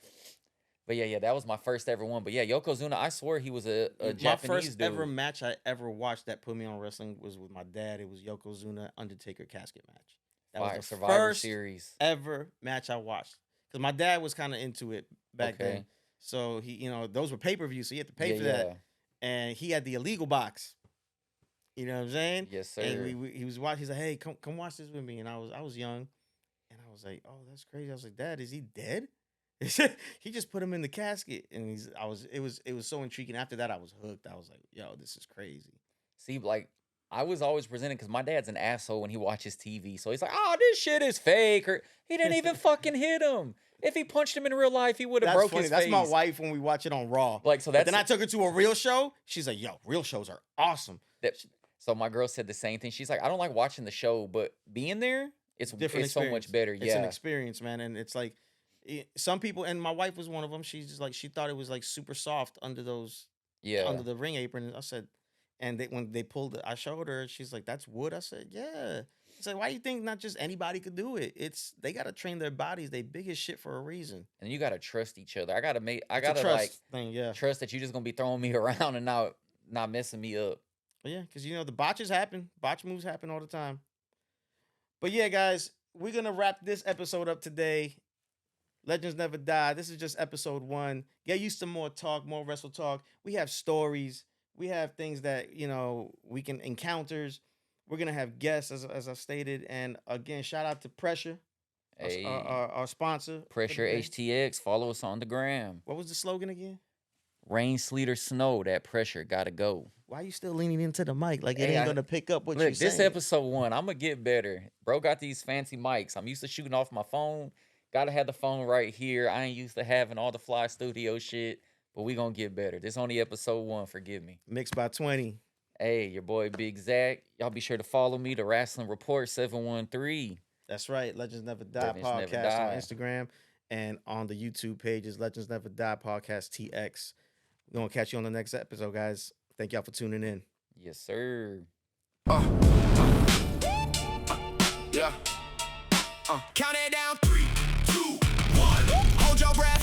S2: But yeah, that was my first ever one. But yeah, Yokozuna, I swear he was a Japanese
S1: My first
S2: dude.
S1: ever match I ever watched that put me on wrestling was with my dad. It was Yokozuna Undertaker casket match. That was the
S2: Survivor
S1: first
S2: Series
S1: ever match I watched. Because my dad was kind of into it back then. So he, those were pay-per-views, so you had to pay for that. And he had the illegal box. You know what I'm saying?
S2: Yes, sir.
S1: And he was watching. He's like, "Hey, come watch this with me." And I was young, and I was like, "Oh, that's crazy." I was like, "Dad, is he dead?" He just put him in the casket, and it was so intriguing. After that, I was hooked. I was like, "Yo, this is crazy."
S2: See, like, I was always presented because my dad's an asshole when he watches TV. So he's like, "Oh, this shit is fake," or he didn't even fucking hit him. If he punched him in real life, he would have broke his face.
S1: That's my wife when we watch it on Raw.
S2: Like, so
S1: but then I took her to a real show. She's like, "Yo, real shows are awesome."
S2: So my girl said the same thing. She's like, "I don't like watching the show, but being there, it's different. It's so much better."
S1: It's an experience, man, and it's like some people. And my wife was one of them. She's just like, she thought it was like super soft under those, under the ring apron. And I said, and when they pulled it, I showed her. She's like, "That's wood." I said, "Yeah." I said, "Why do you think not just anybody could do it? They got to train their bodies. They big as shit for a reason.
S2: And you got to trust each other. I gotta
S1: trust
S2: like
S1: thing, yeah.
S2: Trust that you're just gonna be throwing me around and not messing me up.
S1: But yeah, because the botches happen. Botch moves happen all the time. But yeah, guys, we're gonna wrap this episode up today. Legends never die. This is just episode 1. Get used to more talk, more wrestle talk. We have stories. We have things that we can encounters. We're gonna have guests, as I stated, and again, shout out to Pressure, our sponsor.
S2: Pressure HTX. Follow us on the gram.
S1: What was the slogan again?
S2: Rain, sleet, or snow, that pressure gotta go.
S1: Why are you still leaning into the mic like it ain't gonna pick up what you're saying?
S2: This episode 1, I'm gonna get better. Bro got these fancy mics. I'm used to shooting off my phone. Gotta have the phone right here. I ain't used to having all the fly studio shit, but we gonna get better. This only episode 1, forgive me.
S1: Mixed by 20.
S2: Hey, your boy Bigg Zack. Y'all be sure to follow me, the Wrestling Report 713.
S1: That's right. Legends Never Die
S2: Legends Never
S1: podcast on
S2: Die.
S1: Instagram and on the YouTube pages. Legends Never Die podcast TX. We're gonna catch you on the next episode, guys. Thank y'all for tuning in.
S2: Yes, sir.
S3: Yeah. Count it down. 3, 2, 1. Hold your breath.